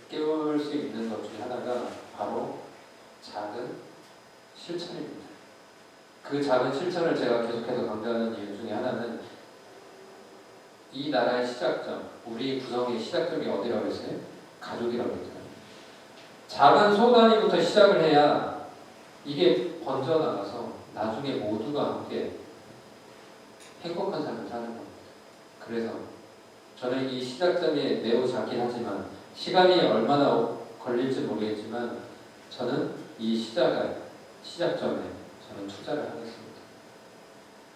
깨울 수 있는 것 중에 하나가 바로 작은 실천입니다. 그 작은 실천을 제가 계속해서 강조하는 이유 중에 하나는 이 나라의 시작점, 우리 구성의 시작점이 어디라고 했어요? 가족이라고 했잖아요. 작은 소단위부터 시작을 해야 이게 번져나가서 나중에 모두가 함께 행복한 삶을 사는 겁니다. 그래서 저는 이 시작점이 매우 작긴 하지만 시간이 얼마나 걸릴지 모르겠지만 저는 이 시작점에 저는 투자를 하겠습니다.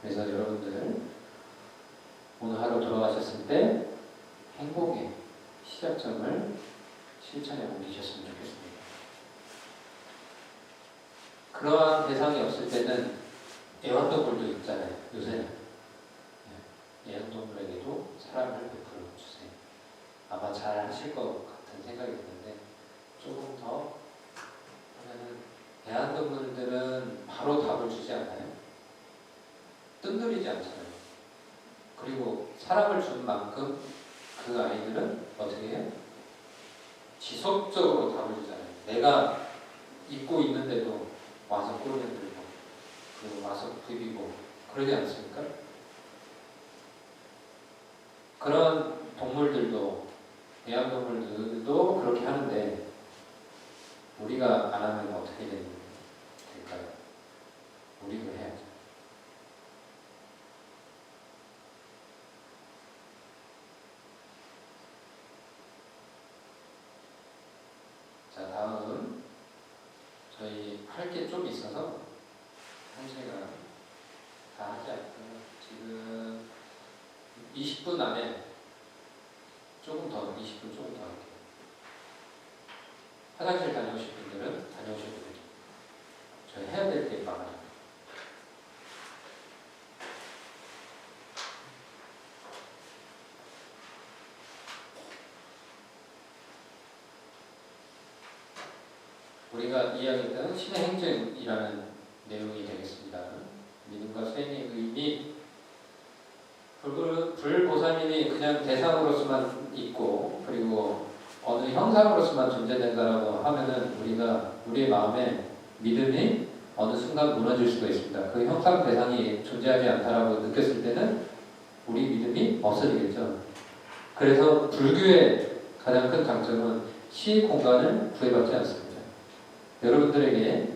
그래서 여러분들 오늘 하루 돌아가셨을 때 행복의 시작점을 실천에 옮기셨으면 좋겠습니다. 그러한 대상이 없을 때는 애완동물도 있잖아요. 요새는 애완동물에게도 사랑을 베풀어 주세요. 아마 잘 하실 것 같은 생각이 드는데 조금 더 하면은 애완동물들은 바로 답을 주지 않아요. 뜸들이지 않잖아요. 그리고 사랑을 준 만큼 그 아이들은 어떻게 해요? 지속적으로 답을 주잖아요. 내가 잊고 있는데도 와서 꼬리를 들고 그리고 와서 비비고 그러지 않습니까? 그런 동물들도 애완동물들도 그렇게 하는데 우리가 안 하면 어떻게 될까요? 우리도 해야죠. 자, 다음 저희 할 게 좀 있어서 한 시간 다 하지 않고요. 지금 20분 안에 조금 더 20분 조금 더 할게요. 화장실 다녀오실 분들은 다녀오셔도 돼요. 저희 해야 될 게 많아요. 우리가 이야기했던 신의 행정이라는 내용이 되겠습니다. 믿음과 수행의 의미, 불보살님이 그냥 대상으로서만 있고 그리고 어느 형상으로서만 존재된다라고 하면은 우리의 마음에 믿음이 어느 순간 무너질 수가 있습니다. 그 형상 대상이 존재하지 않다라고 느꼈을 때는 우리 믿음이 없어지겠죠. 그래서 불교의 가장 큰 장점은 시 공간을 구애받지 않습니다. 여러분들에게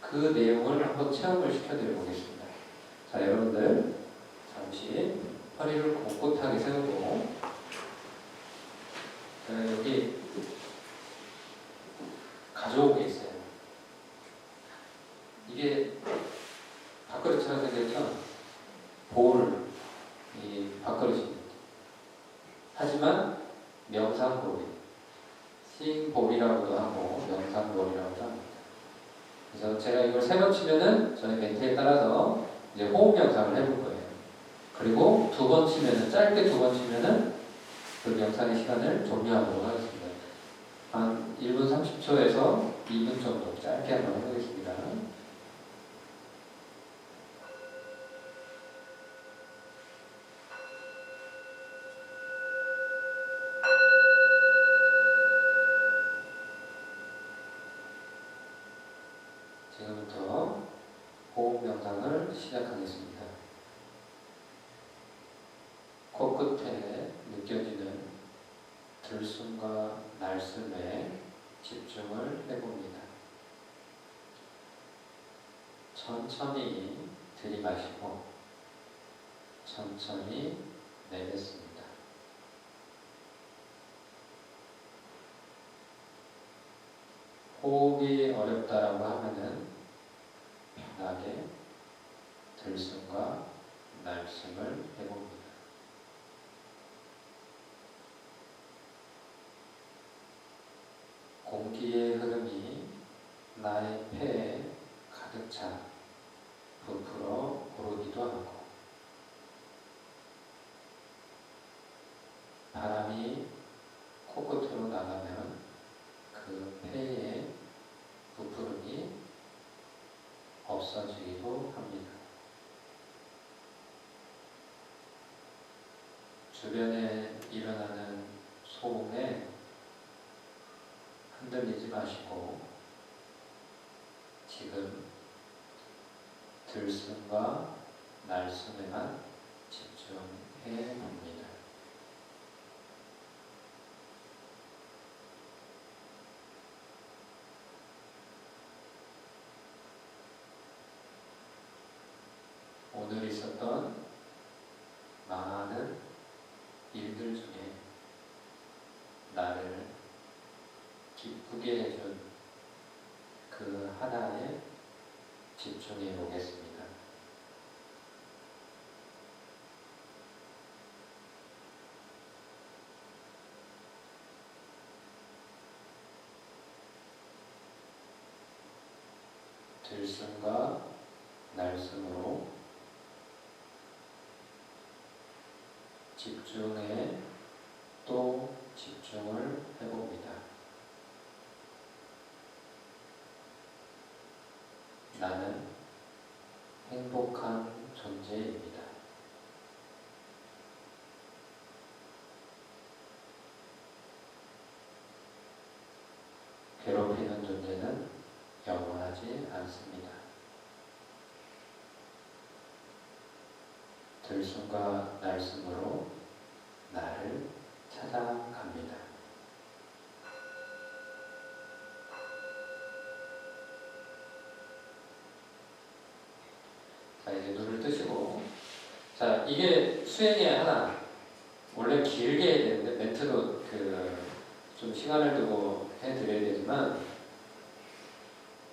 그 내용을 한번 체험을 시켜드려 보겠습니다. 자, 여러분들 잠시 허리를 꼿꼿하게 세우고 여기 가져온 게 있어요. 이게 밥그릇처럼 생겼죠? 이 밥그릇입니다. 하지만 명상볼이에요. 싱볼이라고도 하고 명상볼이라고도 합니다. 그래서 제가 이걸 3번 치면은 저희 멘트에 따라서 이제 호흡 명상을 해볼 거예요. 그리고 2번 치면은 짧게 2번 치면은 그 명상의 시간을 종료하도록 하겠습니다. 한 1분 30초에서 2분 정도 짧게 한번 해보겠습니다. 지금부터 호흡 명상을 시작하겠습니다. 코끝에 느껴지는 들숨과 날숨에 집중을 해봅니다. 천천히 들이마시고 천천히 내뱉습니다. 호흡이 어렵다라고 하면은 편하게 들숨과 날숨을 해봅니다. 공기의 흐름이 나의 폐에 가득 차 부풀어 오르기도 하고, 바람이 코끝으로 나가면 그 폐의 부풀음이 없어지기도 합니다. 주변에 일어나는 소음에 흔들리지 마시고 지금 들숨과 날숨에만 집중해 봅니다. 오늘 있었던 많은 일들 중에 나를 기쁘게 해준 그 하나에 집중해 보겠습니다. 들숨과 날숨으로 집중에 또 집중을 해봅니다. 나는 행복한 존재입니다. 괴롭히는 존재는 영원하지 않습니다. 들숨과 날숨으로 나를 찾아갑니다. 자, 이제 눈을 뜨시고, 자, 이게 수행의 하나, 원래 길게 해야 되는데 멘트도 좀 시간을 두고 해드려야 되지만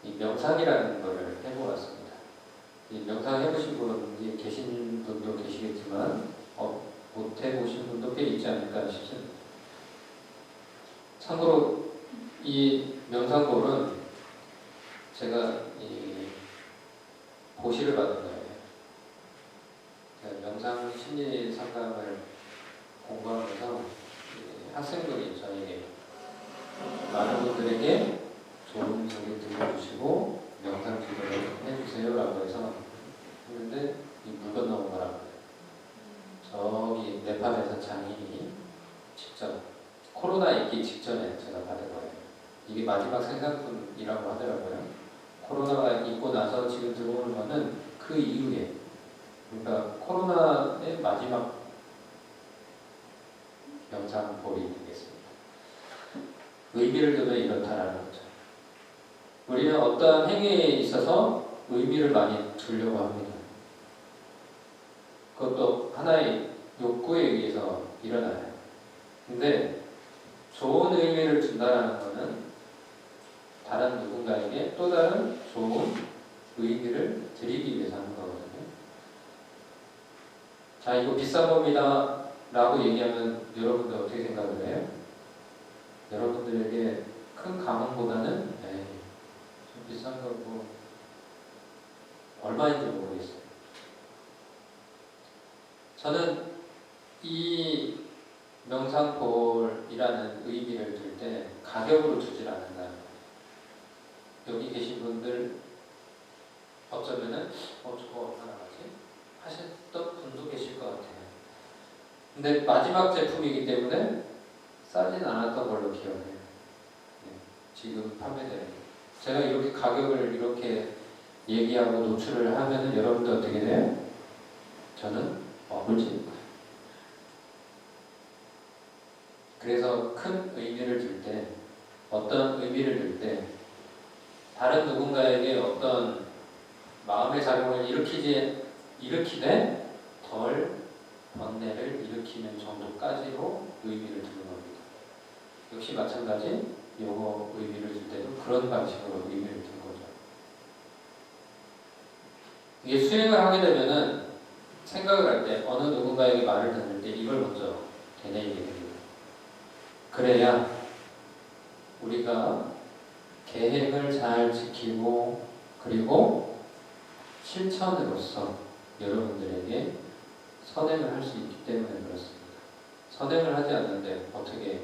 이 명상이라는 거를 해보았습니다. 이 명상 해보신 분이 계신 분도 계시겠지만 못 해보신 분도 꽤 있지 않을까 싶습니다. 참고로 이 명상법은 제가 이 고시를 받은 거예요. 제가 명상 심리 상담을 공부하면서 학생들이 저에게 많은 분들에게 좋은 소리 들려주시고 명상 지도를 해주세요라고 해서 했는데 이 물 건너온 거라고 해요. 저기 네팔에서 장인이 직접 코로나 있기 직전에 제가 받은 거예요. 이게 마지막 생산품이라고 하더라고요. 코로나가 있고 나서 지금 들어오는 거는 그 이후에, 그러니까 코로나의 마지막 명상법이 되겠습니다. 의미를 두면 이렇다라는 거죠. 우리는 어떠한 행위에 있어서 의미를 많이 두려고 합니다. 그것도 하나의 욕구에 의해서 일어나요. 근데 좋은 의미를 준다는 것은 다른 누군가에게 또 다른 좋은 의미를 드리기 위해서 하는 거거든요. 자, 이거 비싼 겁니다 라고 얘기하면 여러분들 어떻게 생각을 해요? 여러분들에게 큰 감흥보다는 좀 비싼 거고 얼마인지 모르겠어요. 저는 이 명상법이라는 의미를 둘 때 가격으로 두질 않는다는 거예요. 여기 계신 분들 어쩌면은 저거 얼마나 하지? 하셨던 분도 계실 것 같아요. 근데 마지막 제품이기 때문에 싸진 않았던 걸로 기억해요. 네, 지금 판매되는. 제가 이렇게 가격을 이렇게 얘기하고 노출을 하면은 여러분들 어떻게 돼요? 저는 먹을지. 그래서 큰 의미를 둘 때, 어떤 의미를 둘 때, 다른 누군가에게 어떤 마음의 작용을 일으키되 덜 번뇌를 일으키는 정도까지로 의미를 두는 겁니다. 역시 마찬가지, 요거 의미를 줄 때도 그런 방식으로 의미를 두는 거죠. 이게 수행을 하게 되면은 생각을 할 때, 어느 누군가에게 말을 듣는 때 이걸 먼저 되뇌이게 됩니다. 그래야 우리가 계획을 잘 지키고 그리고 실천으로서 여러분들에게 선행을 할 수 있기 때문에 그렇습니다. 선행을 하지 않는데 어떻게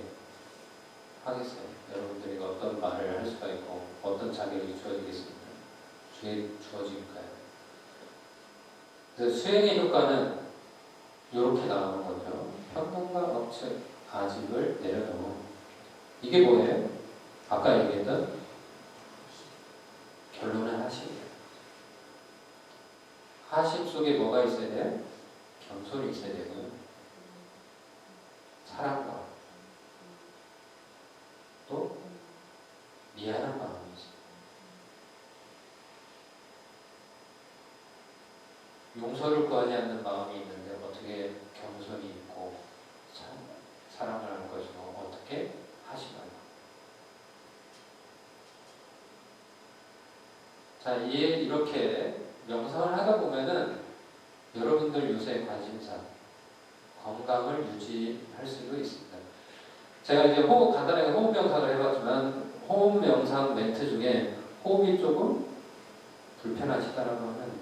하겠어요? 여러분들이 어떤 말을 할 수가 있고 어떤 자격이 주어지겠습니까? 주어질까요? 그래서 수행의 효과는 이렇게 나오는 거죠. 평등과 억측, 아집을 내려놓은. 이게 뭐예요? 아까 얘기했던 결론은 하십이에요. 하십 속에 뭐가 있어야 돼요? 겸손이 있어야 되고요. 사랑과 또 미안한 마음이 있어요. 용서를 구하지 않는 마음이 있는데 어떻게 겸손이 있고 사랑을 하는 것이고 어떻게 하시나요? 자, 이렇게 명상을 하다 보면은 여러분들 요새 관심사 건강을 유지할 수도 있습니다. 제가 이제 간단하게 호흡 명상을 해봤지만 호흡 명상 멘트 중에 호흡이 조금 불편하시다라고 하면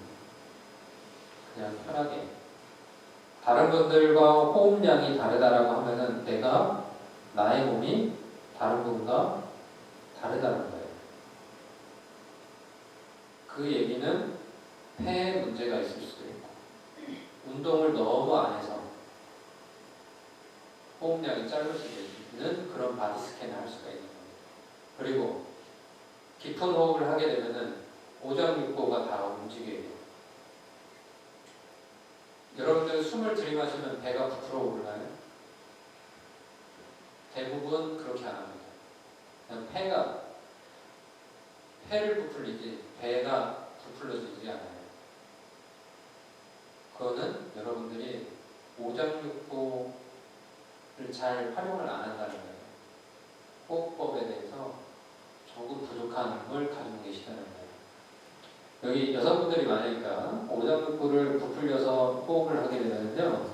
그냥 편하게 다른 분들과 호흡량이 다르다라고 하면은 나의 몸이 다른 분과 다르다는 거예요. 그 얘기는 폐에 문제가 있을 수도 있고 운동을 너무 안 해서 호흡량이 짧을 수도 있는 그런 바디 스캔을 할 수가 있는 겁니다. 그리고 깊은 호흡을 하게 되면은 오장육부가 다 움직여야 돼요. 여러분들 숨을 들이마시면 배가 부풀어 오르나요? 대부분 그렇게 안 합니다. 그냥 폐를 부풀리지 배가 부풀려지지 않아요. 그거는 여러분들이 오장육부를 잘 활용을 안 한다는 거예요. 호흡법에 대해서 조금 부족함을 가지고 계시다는 거예요. 여기 여성분들이 많으니까 오장육부를 부풀려서 호흡을 하게 되면요,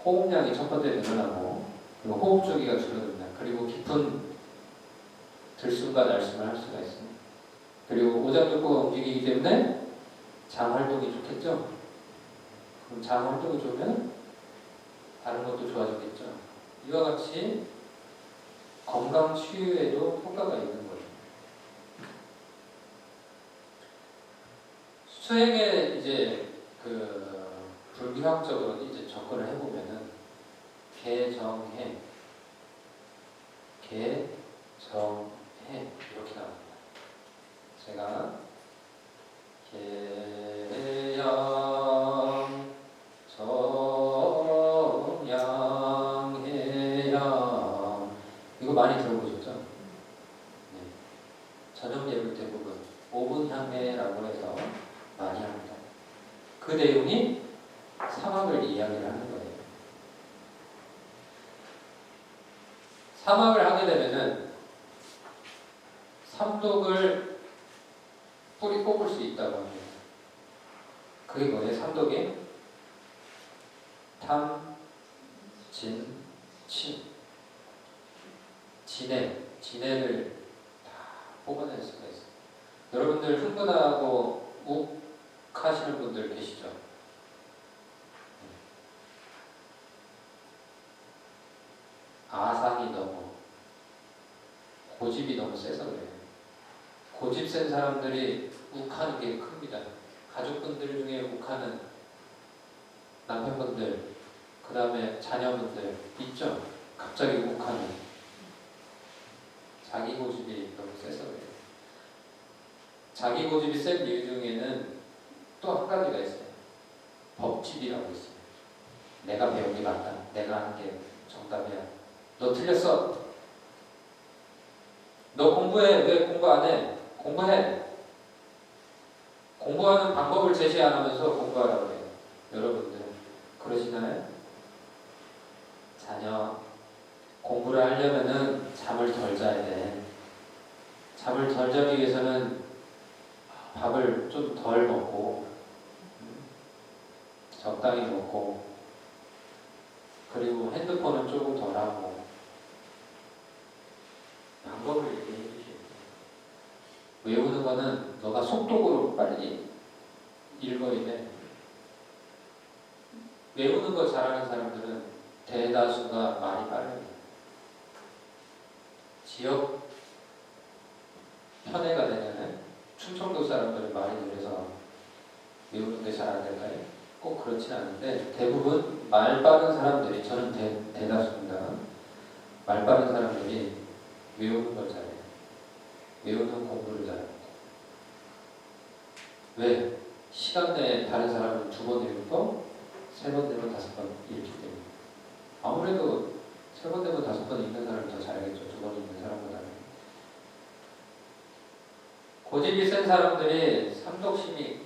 호흡량이 첫 번째 늘어나고 그리고 호흡 주기가 줄어듭니다. 그리고 깊은 들숨과 날숨을 할 수가 있습니다. 그리고 오장육부가 움직이기 때문에 장 활동이 좋겠죠. 그럼 장 활동이 좋으면 다른 것도 좋아지겠죠. 이와 같이 건강 치유에도 효과가 있는 거죠. 수행에 이제 불교학적으로 이제 접근을 해보면은 개정해 이렇게 나옵니다. 제가 개양 정양해양 이거 많이 들어보셨죠? 네. 저녁 예불 대부분 5분 향해라고 해서 많이 합니다. 그 내용이 사막을 이야기를 하는 거예요. 사막을 하게 되면은 삼독을 뿌리 뽑을 수 있다고 합니다. 그게 뭐예요? 삼독이 탐, 진, 친. 진해를 다 뽑아낼 수가 있어요. 여러분들 흥분하고 욱 하시는 분들 계시죠? 아상이 너무 고집이 너무 세서 그래요. 고집 센 사람들이 욱하는 게 큽니다. 가족분들 중에 욱하는 남편분들, 그 다음에 자녀분들 있죠? 갑자기 욱하는 자기 고집이 너무 세서 그래요. 자기 고집이 센 이유 중에는 또 한 가지가 있어요. 법집이라고 있어요. 내가 배운 게 맞다. 내가 하는 게 정답이야. 너 틀렸어. 너 공부해. 왜 공부 안 해? 공부해. 공부하는 방법을 제시 안 하면서 공부하라고 해요. 여러분들 그러시나요? 자녀 공부를 하려면은 잠을 덜 자야 돼. 잠을 덜 자기 위해서는 밥을 좀 덜 먹고 적당히 먹고 그리고 핸드폰은 조금 덜 하고 방법을 얘기해 주시죠. 외우는 거는 너가 속독으로 빨리 읽어야 돼. 외우는 거 잘하는 사람들은 대다수가 말이 빠르요. 지역 편애가 되면은 충청도 사람들은 말이 느려서 외우는 게 잘 안 될까요? 꼭 그렇진 않은데 대부분 말 빠른 사람들이 저는 대다수입니다. 말 빠른 사람들이 외우는 걸 잘해요. 외우는 공부를 잘합니다. 왜? 시간 내에 다른 사람은 2번 외우고 3번 되면 5번 읽기 때문에 아무래도 3번 되면 5번 읽는 사람이 더 잘하겠죠. 2번 읽는 사람보다는. 고집이 센 사람들이 삼독심이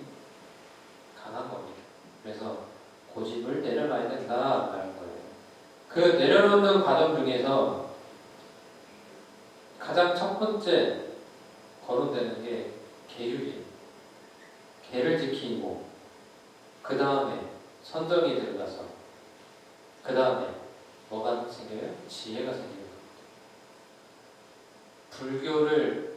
강한 겁니다. 그래서 고집을 내려놔야 된다 말하는 거예요. 그 내려놓는 과정 중에서 가장 첫 번째 거론되는 게 계율이에요. 계를 지키고 그 다음에 선정이 들어가서 그 다음에 뭐가 생겨요? 지혜가 생겨요. 불교를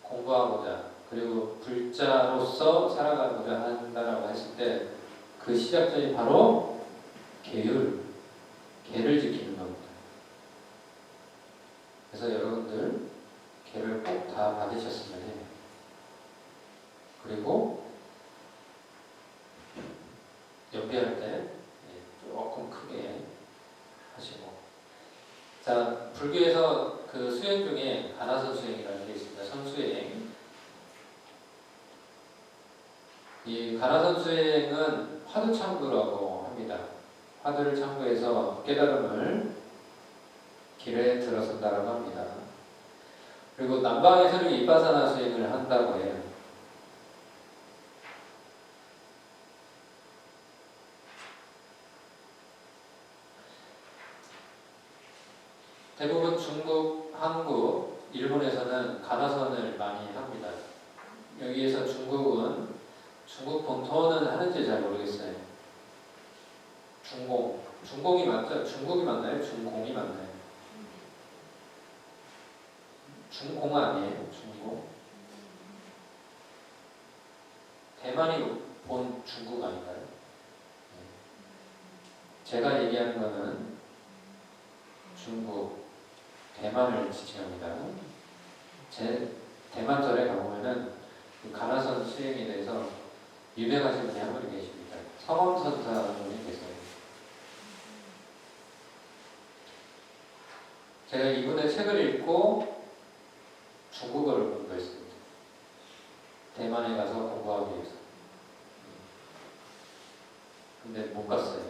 공부하고자 그리고 불자로서 살아가고자 한다라고 했을 때 그 시작점이 바로 계율, 계를 지키는 겁니다. 그래서 여러분들 계를 꼭 다 받으셨으면 해요. 그리고 연비할 때 조금 크게 하시고. 자, 불교에서 그 수행 중에 가나선 수행이라는 게 있습니다. 선수행. 이 가나선 수행은 화두창구라고 합니다. 화두를 창구해서 깨달음을 길에 들어선다라고 합니다. 그리고 남방에서는 윗바사나 수행을 한다고 해요. 대부분 중국, 한국, 일본에서는 가나선을 많이 합니다. 여기에서 중국 본토는 하는지 잘 모르겠어요. 중공이 맞죠? 중국이 맞나요? 중공이 맞나요? 중공 아니에요? 중공? 대만이 본 중국 아닌가요? 제가 얘기하는 거는 중국, 대만을 지칭합니다. 대만절에 가보면은 가나선 수행에 대해서 유명하신 분이 한 분이 계십니다. 서검선사라는 분이 계세요. 제가 이분의 책을 읽고 중국어를 공부했습니다. 대만에 가서 공부하기 위해서. 근데 못 갔어요.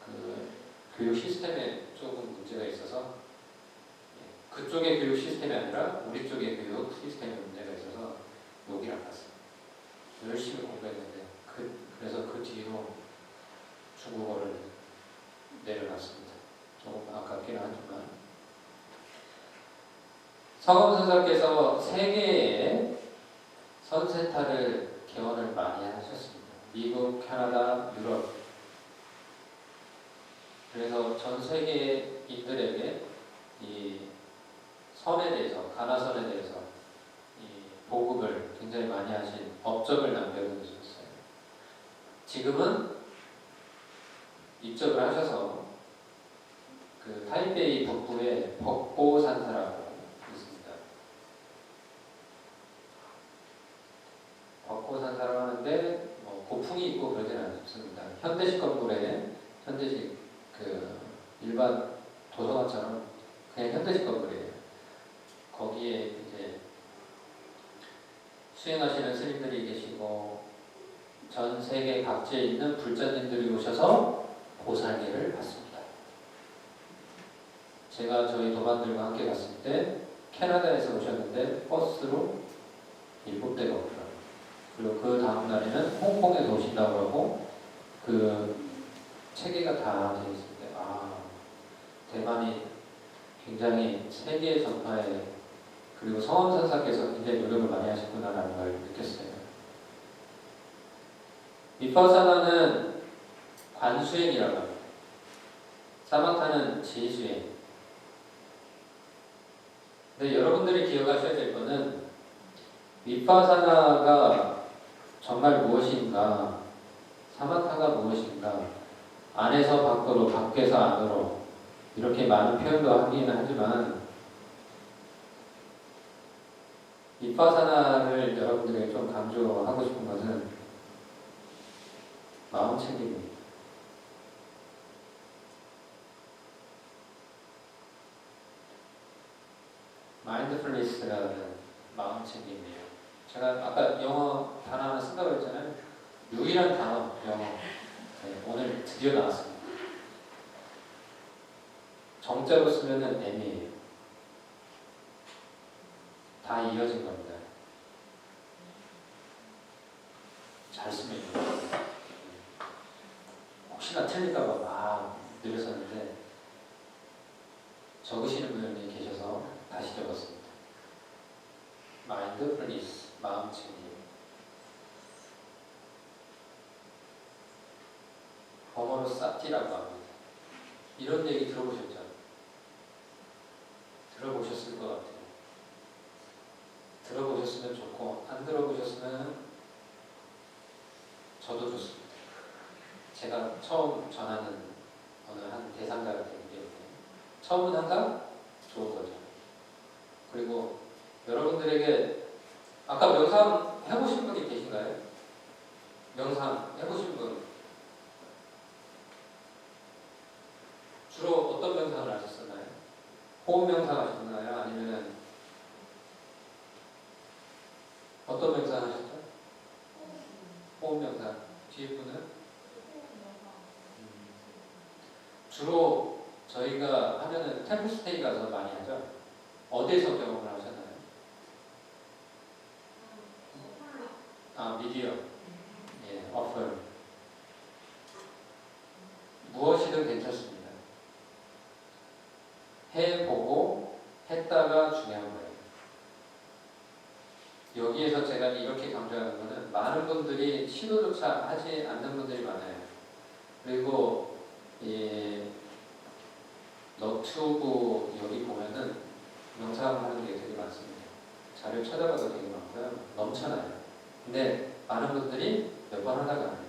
그 교육 시스템에 조금 문제가 있어서 그쪽의 교육 시스템이 아니라 우리 쪽의 교육 시스템에 문제가 있어서 여기를 안 갔어요. 열심히 공부했는데 그래서 그 뒤로 중국어를 내려놨습니다. 조금 아깝긴 하지만 서검선사께서 세계에 선세타를 개원을 많이 하셨습니다. 미국, 캐나다, 유럽. 그래서 전 세계인들에게 이 선에 대해서, 가나선에 대해서 이 보급을 굉장히 많이 하신 업적을 남겨두셨어요. 지금은 입적을 하셔서 그 타이베이 북부에 벅보산사라고 있습니다. 현대식 그 일반 도서관처럼 그냥 현대식 건물이에요. 거기에 이제 수행하시는 스님들이 계시고 전 세계 각지에 있는 불자님들이 오셔서 보살계를 받습니다. 제가 저희 도반들과 함께 갔을 때 캐나다에서 오셨는데 버스로 7대가 오더라고요. 그리고 그 다음 날에는 홍콩에서 오신다고 하고 그 체계가 다 되어 있을 때 대만이 굉장히 세계 전파에 그리고 성엄선사께서 굉장히 노력을 많이 하셨구나라는 걸 느꼈어요. 비파사나는 관수행이라고 합니다. 사마타는 지수행. 근데 여러분들이 기억하셔야 될 거는 비파사나가 정말 무엇인가, 사마타가 무엇인가, 안에서 밖으로, 밖에서 안으로 이렇게 많은 표현도 하기는 하지만 비파사나를 여러분들에게 좀 강조하고 싶은 것은 마음 챙김입니다. 마인드풀니스라는 마음 챙김이에요. 제가 아까 영어 단어 하나 쓴다고 했잖아요. 유일한 단어, 영어. 네, 오늘 드디어 나왔습니다. 정자로 쓰면은 M이에요. 다 이어진 겁니다. 잘 쓰면 돼요. 혹시나 틀릴까봐 느렸었는데 적으시는 분이 계셔서 다시 적었습니다. 마인드풀니스, 마음 챙김. 범어로 사티라고 합니다. 이런 얘기 들어보셨죠? 들어보셨을 것 같아요. 들어보셨으면 좋고 안 들어보셨으면 저도 좋습니다. 제가 처음 전하는 어느 한 대상자가 되기 때문에 처음은 항상 좋은 거죠. 그리고 여러분들에게 아까 명상 해보신 분이 계신가요? 명상 해보신 분 주로 어떤 명상을 하셨었나요? 호흡 명상 하셨나요? 아니면 어떤 명상 하셨죠? 호흡 명상. 뒤에 분은? 주로 저희가 하면은 템플스테이 가서 많이 하죠. 어디에서 경험을 하셨나요? 미디어. 예, 어플. 무엇이든 괜찮습니다. 해보고 했다가 중요한 거예요. 여기에서 제가 이렇게 강조하는 것은 많은 분들이 시도조차 하지 않는 분들이 많아요. 그리고 너튜브 여기 보면은 명상하는 게 되게 많습니다. 자료 찾아봐도 되게 많고요. 넘쳐나요. 근데 많은 분들이 몇 번 하다가 안 해요.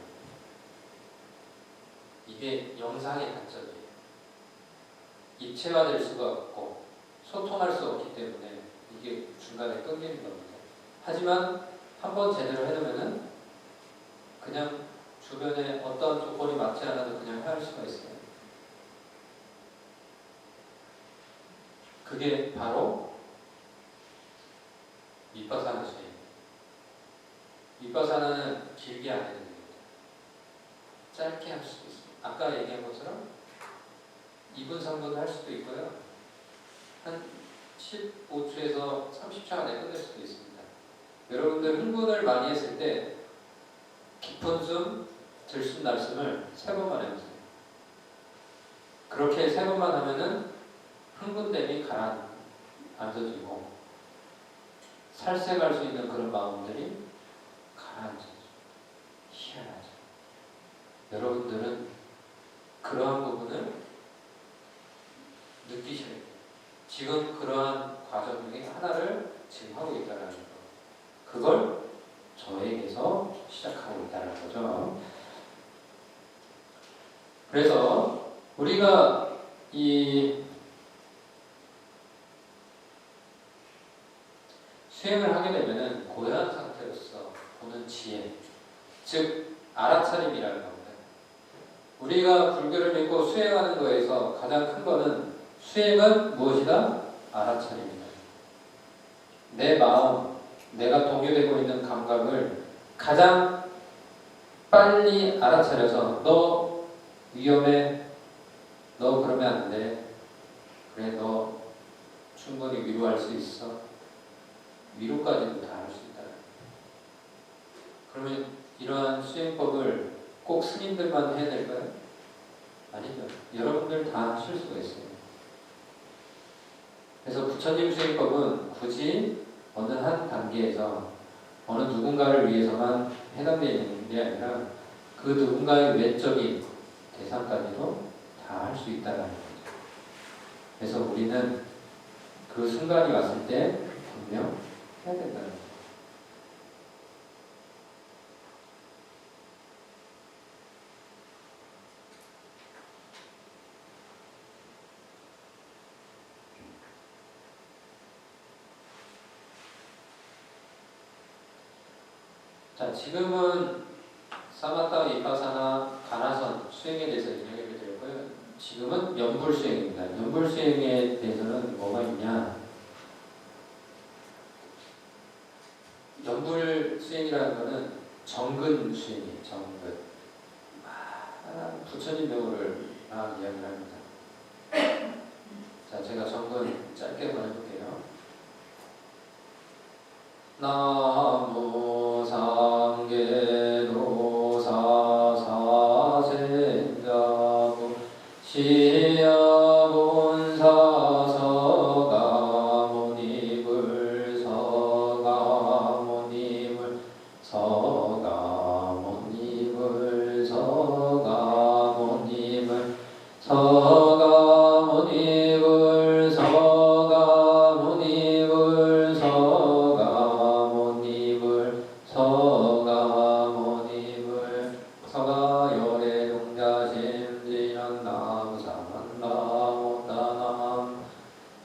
이게 영상의 단점이에요. 입체화될 수가 없고 소통할 수 없기 때문에 이게 중간에 끊기는 겁니다. 하지만 한번 제대로 해놓으면은 그냥 주변에 어떤 조건이 맞지 않아도 그냥 할 수가 있어요. 그게 바로 미파사나주의예요. 미파사나는 길게 안 해도 됩니다. 짧게 할 수도 있습니다. 아까 얘기한 것처럼 2분, 3분 할 수도 있고요. 한 15초에서 30초 안에 끝낼 수도 있습니다. 여러분들 흥분을 많이 했을 때 깊은 숨, 들숨, 날숨을 3번만 해보세요. 그렇게 3번만 하면은 흥분됨이 가라앉아지고 살색할 수 있는 그런 마음들이 가라앉아지죠. 희한하죠. 여러분들은 그러한 부분을 느끼셔야 돼요. 지금 그러한 과정 중에 하나를 지금 하고 있다는 거. 그걸 저에게서 시작하고 있다는 거죠. 그래서 우리가 이 수행을 하게 되면은 고요한 상태로서 보는 지혜, 즉 알아차림이라는 겁니다. 우리가 불교를 믿고 수행하는 거에서 가장 큰 거는 수행은 무엇이다? 알아차림이다. 내 마음, 내가 동요되고 있는 감각을 가장 빨리 알아차려서 너 위험해, 너 그러면 안 돼, 그래 너 충분히 위로할 수 있어, 위로까지도 다 할 수 있다. 그러면 이러한 수행법을 꼭 스님들만 해야 될까요? 아니죠. 여러분들 다 하실 수가 있어요. 그래서 부처님 수행법은 굳이 어느 한 단계에서 어느 누군가를 위해서만 해당되어 있는 게 아니라 그 누군가의 외적인 대상까지도 다 할 수 있다는 거죠. 그래서 우리는 그 순간이 왔을 때 분명 해야 된다는 거죠. 자, 지금은 사마타, 위파사나, 가나선 수행에 대해서 이야기를 드렸고요. 지금은 연불 수행입니다. 연불 수행에 대해서는 뭐가 있냐? 연불 수행이라는 것은 정근 수행이에요. 정근. 부처님 명호를 이야기를 합니다. 자, 제가 정근 짧게 한번 해볼게요. 나무 상계도 사사센자부 시야본사 서가모니불 서가모니불 서가모니불 서가모니불 서가모니불 서가모니불 서가모니불 서가모니불 서가열의 동자심지연 나무사만나모다남.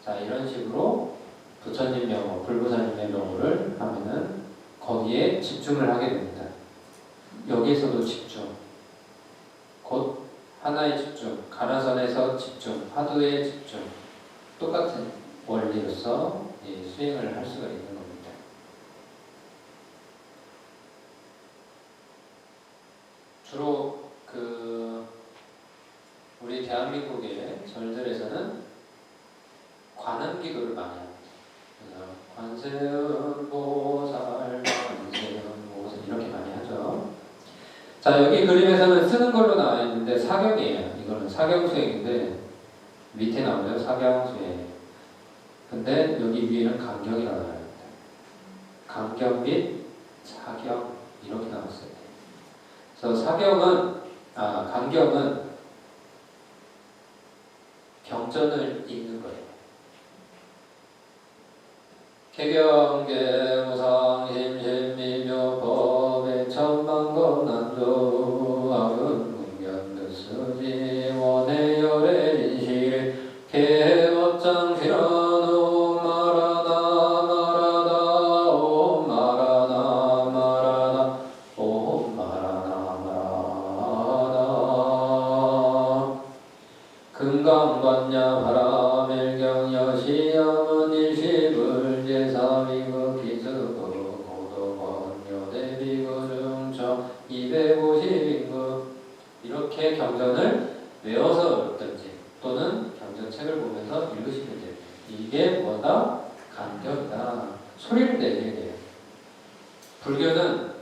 자, 이런 식으로 부처님 명호, 불보살님의 명호를 하면은 거기에 집중을 하게 됩니다. 여기에서도 집중, 곧 하나의 집중, 가나선에서 집중, 화두에 집중, 똑같은 원리로서 수행을 할 수가 있는 겁니다. 주로 우리 대한민국의 절들에서는 관음기도를 많이 합니다. 그래서 관세음보살, 관세음보살 이렇게 많이 하죠. 자, 여기 그림에서는 쓰는 걸로 나와 있는데 사경이에요. 이거는 사경수행인데 밑에 나오죠. 사경수행. 근데 여기 위에는 강경이라고 나와요. 강경 및 사경 이렇게 나왔어요. 그래서 강경은 경전을 읽는 거예요. 개경계무상심심미묘 법의 천만겁난조 악은문견드스지 원해열의 진실 개법장실한 옴마라나 마라나 옴마라나 마라나 옴마라나 마라나 금강관냐 바라멜경여시야문 일시불 제사비그 기스그 고도번여대비그 중청 250인그 이렇게 경전을 외워서 읽든지 또는 경전책을 보면서 읽으시면 돼요. 이게 뭐다? 간격이다. 소리를 내게 돼요. 불교는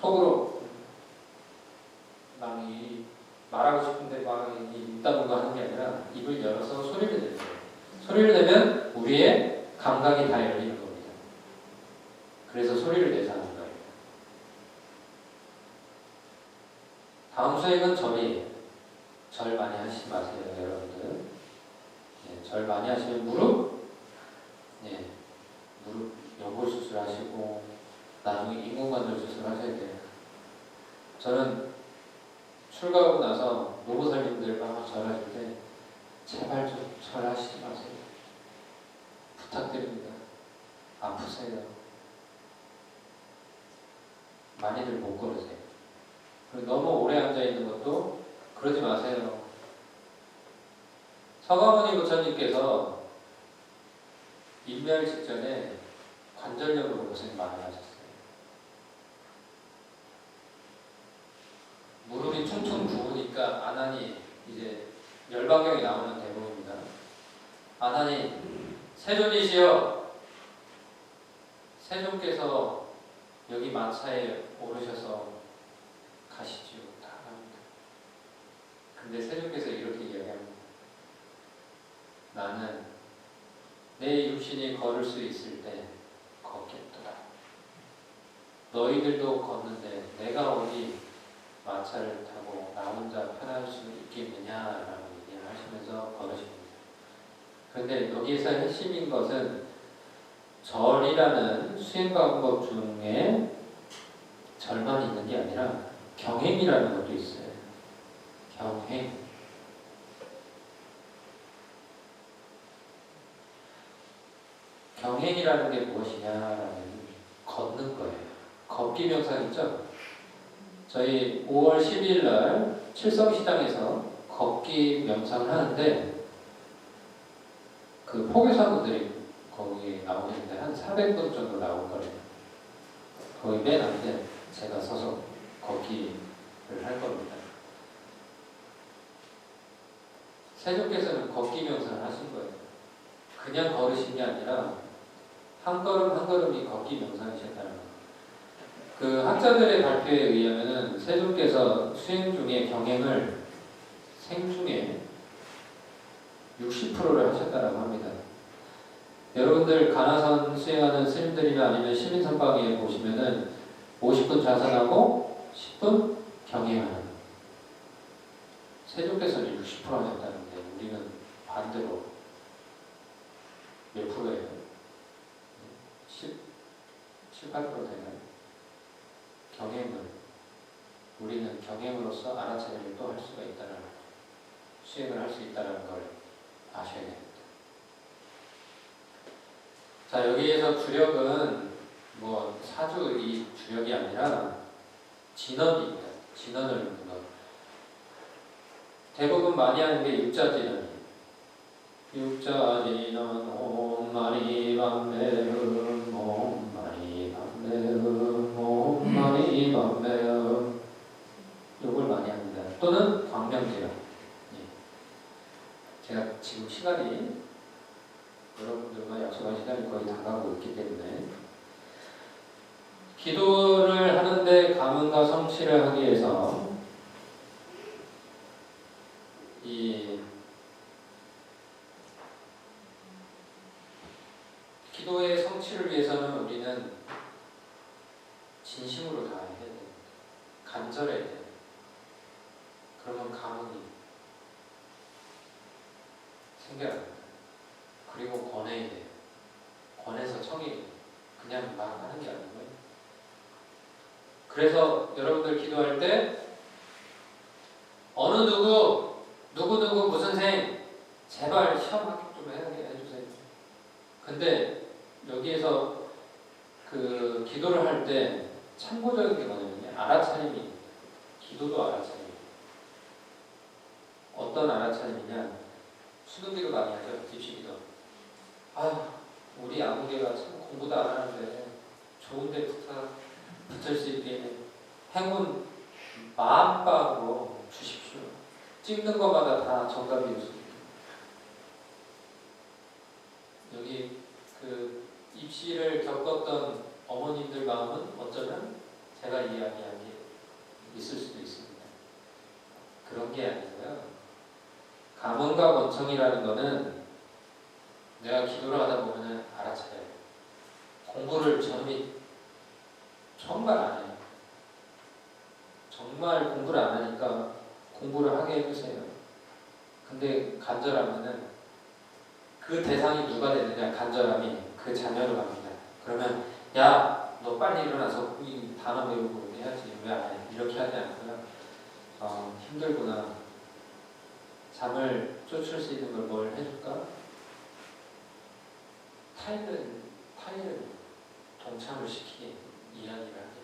속으로 말하고 싶은데 막 입 다물고 하는 게 아니라 입을 열어서 소리를 내요. 소리를 내면 우리의 감각이 다 열리는 겁니다. 그래서 소리를 내서 하는 거예요. 다음 수행은 절이에요. 절 많이 하시지 마세요, 여러분들. 절 많이 하시면 무릎 연골 수술하시고 나중에 인공관절 수술하셔야 돼요. 저는 출가하고 나서 노보살님들 막 절하실 때 제발 좀 절하시지 마세요. 부탁드립니다. 아프세요. 많이들 못 걸으세요. 그리고 너무 오래 앉아 있는 것도 그러지 마세요. 서가모니 부처님께서 인멸 직전에 관절염으로 고생 많이 하셨어요. 무릎이 퉁퉁 부으니까 아난이 이제 열반경이 나오는 대목입니다. 아난이 세존이시여, 세존께서 여기 마차에 오르셔서 가시지요. 다 합니다. 근데 세존께서 이렇게 이야기합니다. 나는 내 육신이 걸을 수 있을 때 걷겠도다. 너희들도 걷는데 내가 어디 마차를 타고 나 혼자 편할 수 있겠느냐라고 얘기를 하시면서 걸으십니다. 그런데 여기에서 핵심인 것은 절이라는 수행방법 중에 절만 있는 게 아니라 경행이라는 것도 있어요. 경행. 경행이라는 게 무엇이냐라면 걷는 거예요. 걷기 명상 있죠? 저희 5월 12일 날 칠성시장에서 걷기 명상을 하는데 그 포교사분들이 거기에 나오는데 한 400분 정도 나올 거예요. 거기 맨 앞에 제가 서서 걷기를 할 겁니다. 세종께서는 걷기 명상을 하신 거예요. 그냥 걸으신 게 아니라 한 걸음 한 걸음이 걷기 명상이셨다는 거예요. 그 학자들의 발표에 의하면은 세종께서 수행 중에 경행을 생중에 60%를 하셨다고 합니다. 여러분들 가나선 수행하는 스님들이나 아니면 시민선방에 보시면은 50분 자산하고 10분 경행하는, 세종께서는 60% 하셨다는데 우리는 반대로 몇 프로예요? 7, 8% 되나요? 경행을, 우리는 경행으로서 알아차림을 또 할 수가 있다는, 수행을 할 수 있다는 걸 아셔야 됩니다. 자, 여기에서 주력은 뭐 사주 이 주력이 아니라 진언입니다. 진언을 읽는 것. 대부분 많이 하는 게 육자진언이에요. 육자진언 옴마니 밤매음 옴마니 밤매음 옴마니 밤매음, 요걸 많이 합니다. 또는 광명진언. 제가 지금 시간이 여러분들과 약속한 시간이 거의 다 가고 있기 때문에 기도를 하는데 감흥과 성취를 하기 위해서 이 기도의 성취를 위해서는 우리는 진심으로 다해야 됩니다. 간절해야 돼요. 그러면 감흥이 생겨납니다. 그리고 권해야 돼요. 권해서 청해야 돼요. 그냥 막 하는 게 아니고요. 그래서 여러분들 기도할 때 어느 누구 무슨 생 제발 시험 합격 좀 해주세요. 근데 여기에서 그 기도를 할 때 참고적인 게 뭐냐면 알아차림이, 기도도 알아차림. 어떤 알아차림이냐? 수능기도 많이 하죠. 입시기도. 아휴, 우리 아무개가 참 공부도 안 하는데 좋은데 붙을 수 있게 행운 마음밥으로 주십시오. 찍는 것마다 다 정답이 있습니다. 여기 그 입시를 겪었던 어머님들 마음은 어쩌면 제가 이야기한 게 있을 수도 있습니다. 그런 게 아니고요. 감흥과 원청이라는 거는 내가 기도를 하다 보면은 알아차려요. 공부를 저놈이 정말 안 해요. 정말 공부를 안 하니까 공부를 하게 해주세요. 근데 간절하면은 그 대상이 누가 되느냐, 간절함이 그 자녀로 갑니다. 그러면 야, 너 빨리 일어나서 이 단어 외우고 해야지. 왜 안 해? 이렇게 하지 않고요. 힘들구나. 잠을 쫓을 수 있는 걸 뭘 해줄까? 타인을 동참을 시키게 이야기를 하게.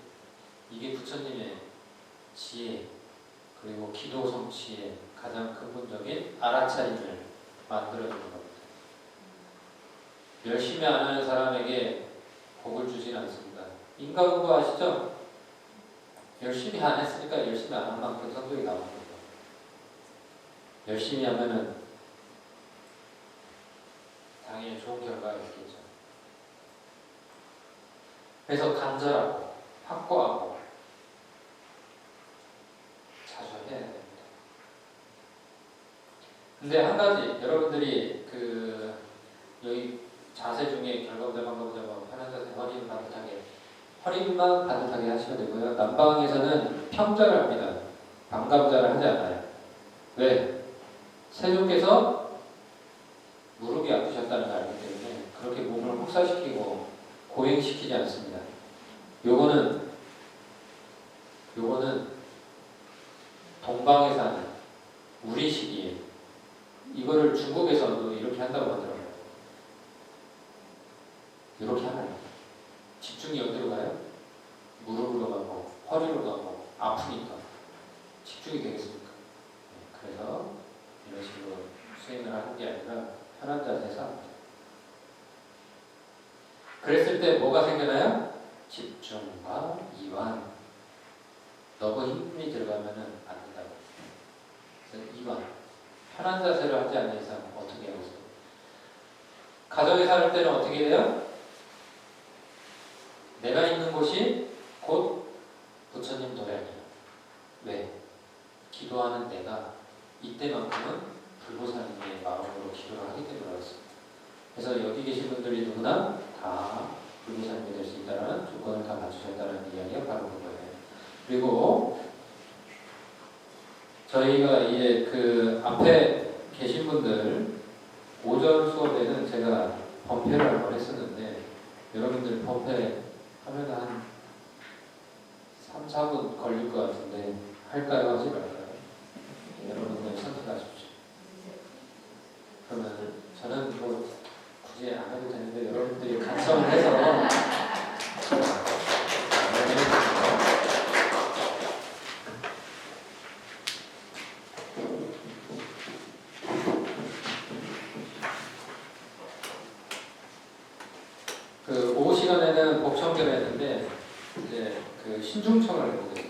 이게 부처님의 지혜, 그리고 기도 성취의 가장 근본적인 알아차림을 만들어주는 겁니다. 열심히 안 하는 사람에게 복을 주진 않습니다. 인과응보 아시죠? 열심히 안 했으니까 열심히 안 한 만큼 성적이 나오는 거죠. 열심히 하면은 당연히 좋은 결과가 있겠죠. 그래서 간절하고 확고하고 자주 해야 됩니다. 근데 한 가지 여러분들이 여기 자세 중에 결과보다 방법보다 편한 자세, 허리는 반듯하게, 허리만 반듯하게 하시면 되고요. 난방에서는 평자를 합니다. 반감자를 하지 않아요. 왜? 세조께서 무릎이 아프셨다는 걸 알기 때문에 그렇게 몸을 혹사시키고 고행시키지 않습니다. 요거는 동방에서 하는 우리식이에요. 이거를 중국에서도 이렇게 한다고 하더라고요. 이렇게 하나요. 집중이 어디로 가요? 무릎으로 가고 허리로 가고 아프니까 집중이 되겠습니까? 그래서 이런 식으로 수행을 하는 게 아니라 편한 자세에서 합니다. 그랬을 때 뭐가 생겨나요? 집중과 이완. 너무 힘이 들어가면 안 된다고. 그래서 이완. 편한 자세를 하지 않는 이상 어떻게 하고 있어요? 가정에 살 때는 어떻게 돼요? 내가 있는 곳이 곧 부처님 도량이에요. 왜? 기도하는 내가 이때만큼은 불보살님의 마음으로 기도를 하기 때문에 그렇습니다. 그래서 여기 계신 분들이 누구나 다 불보살님이 될 수 있다는 조건을 다 갖추셨다는 이야기가 바로 그거예요. 그리고 저희가 이제 앞에 계신 분들 오전 수업에는 제가 범패를 한번 했었는데 여러분들 범패 하면 한 3, 4분 걸릴 것 같은데 할까요? 하지 말까요? 여러분들 선택하십시오. 그러면 저는 뭐 굳이 안 해도 되는데 여러분들이 간청을 해서 오후 시간에는 복청결을 했는데 이제 신중청을 해보겠습니다.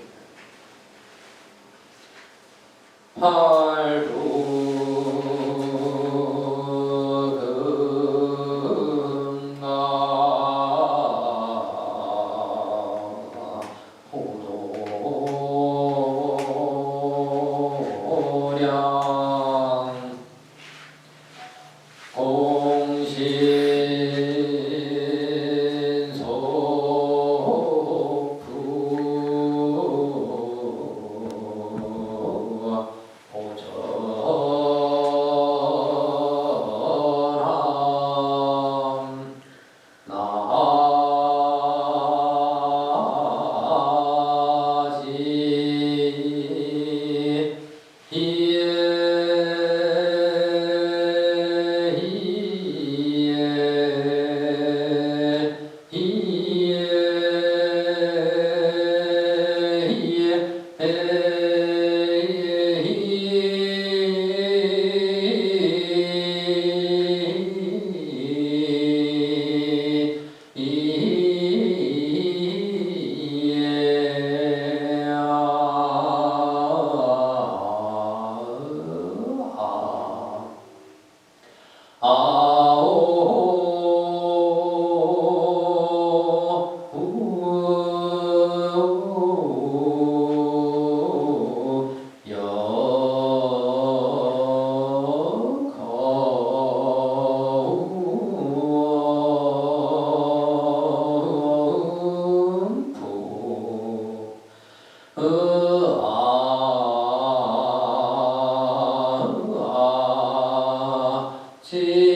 지